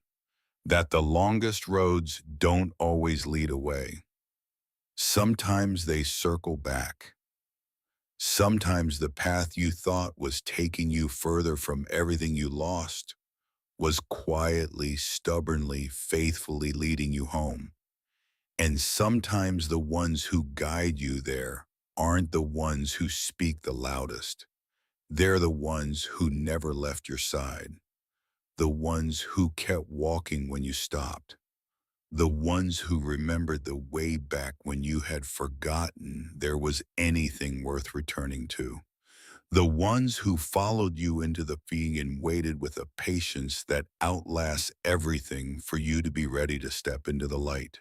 Speaker 1: that the longest roads don't always lead away. Sometimes they circle back. Sometimes the path you thought was taking you further from everything you lost was quietly, stubbornly, faithfully leading you home. And sometimes the ones who guide you there aren't the ones who speak the loudest. They're the ones who never left your side, the ones who kept walking when you stopped, the ones who remembered the way back when you had forgotten there was anything worth returning to. The ones who followed you into the fog and waited with a patience that outlasts everything for you to be ready to step into the light.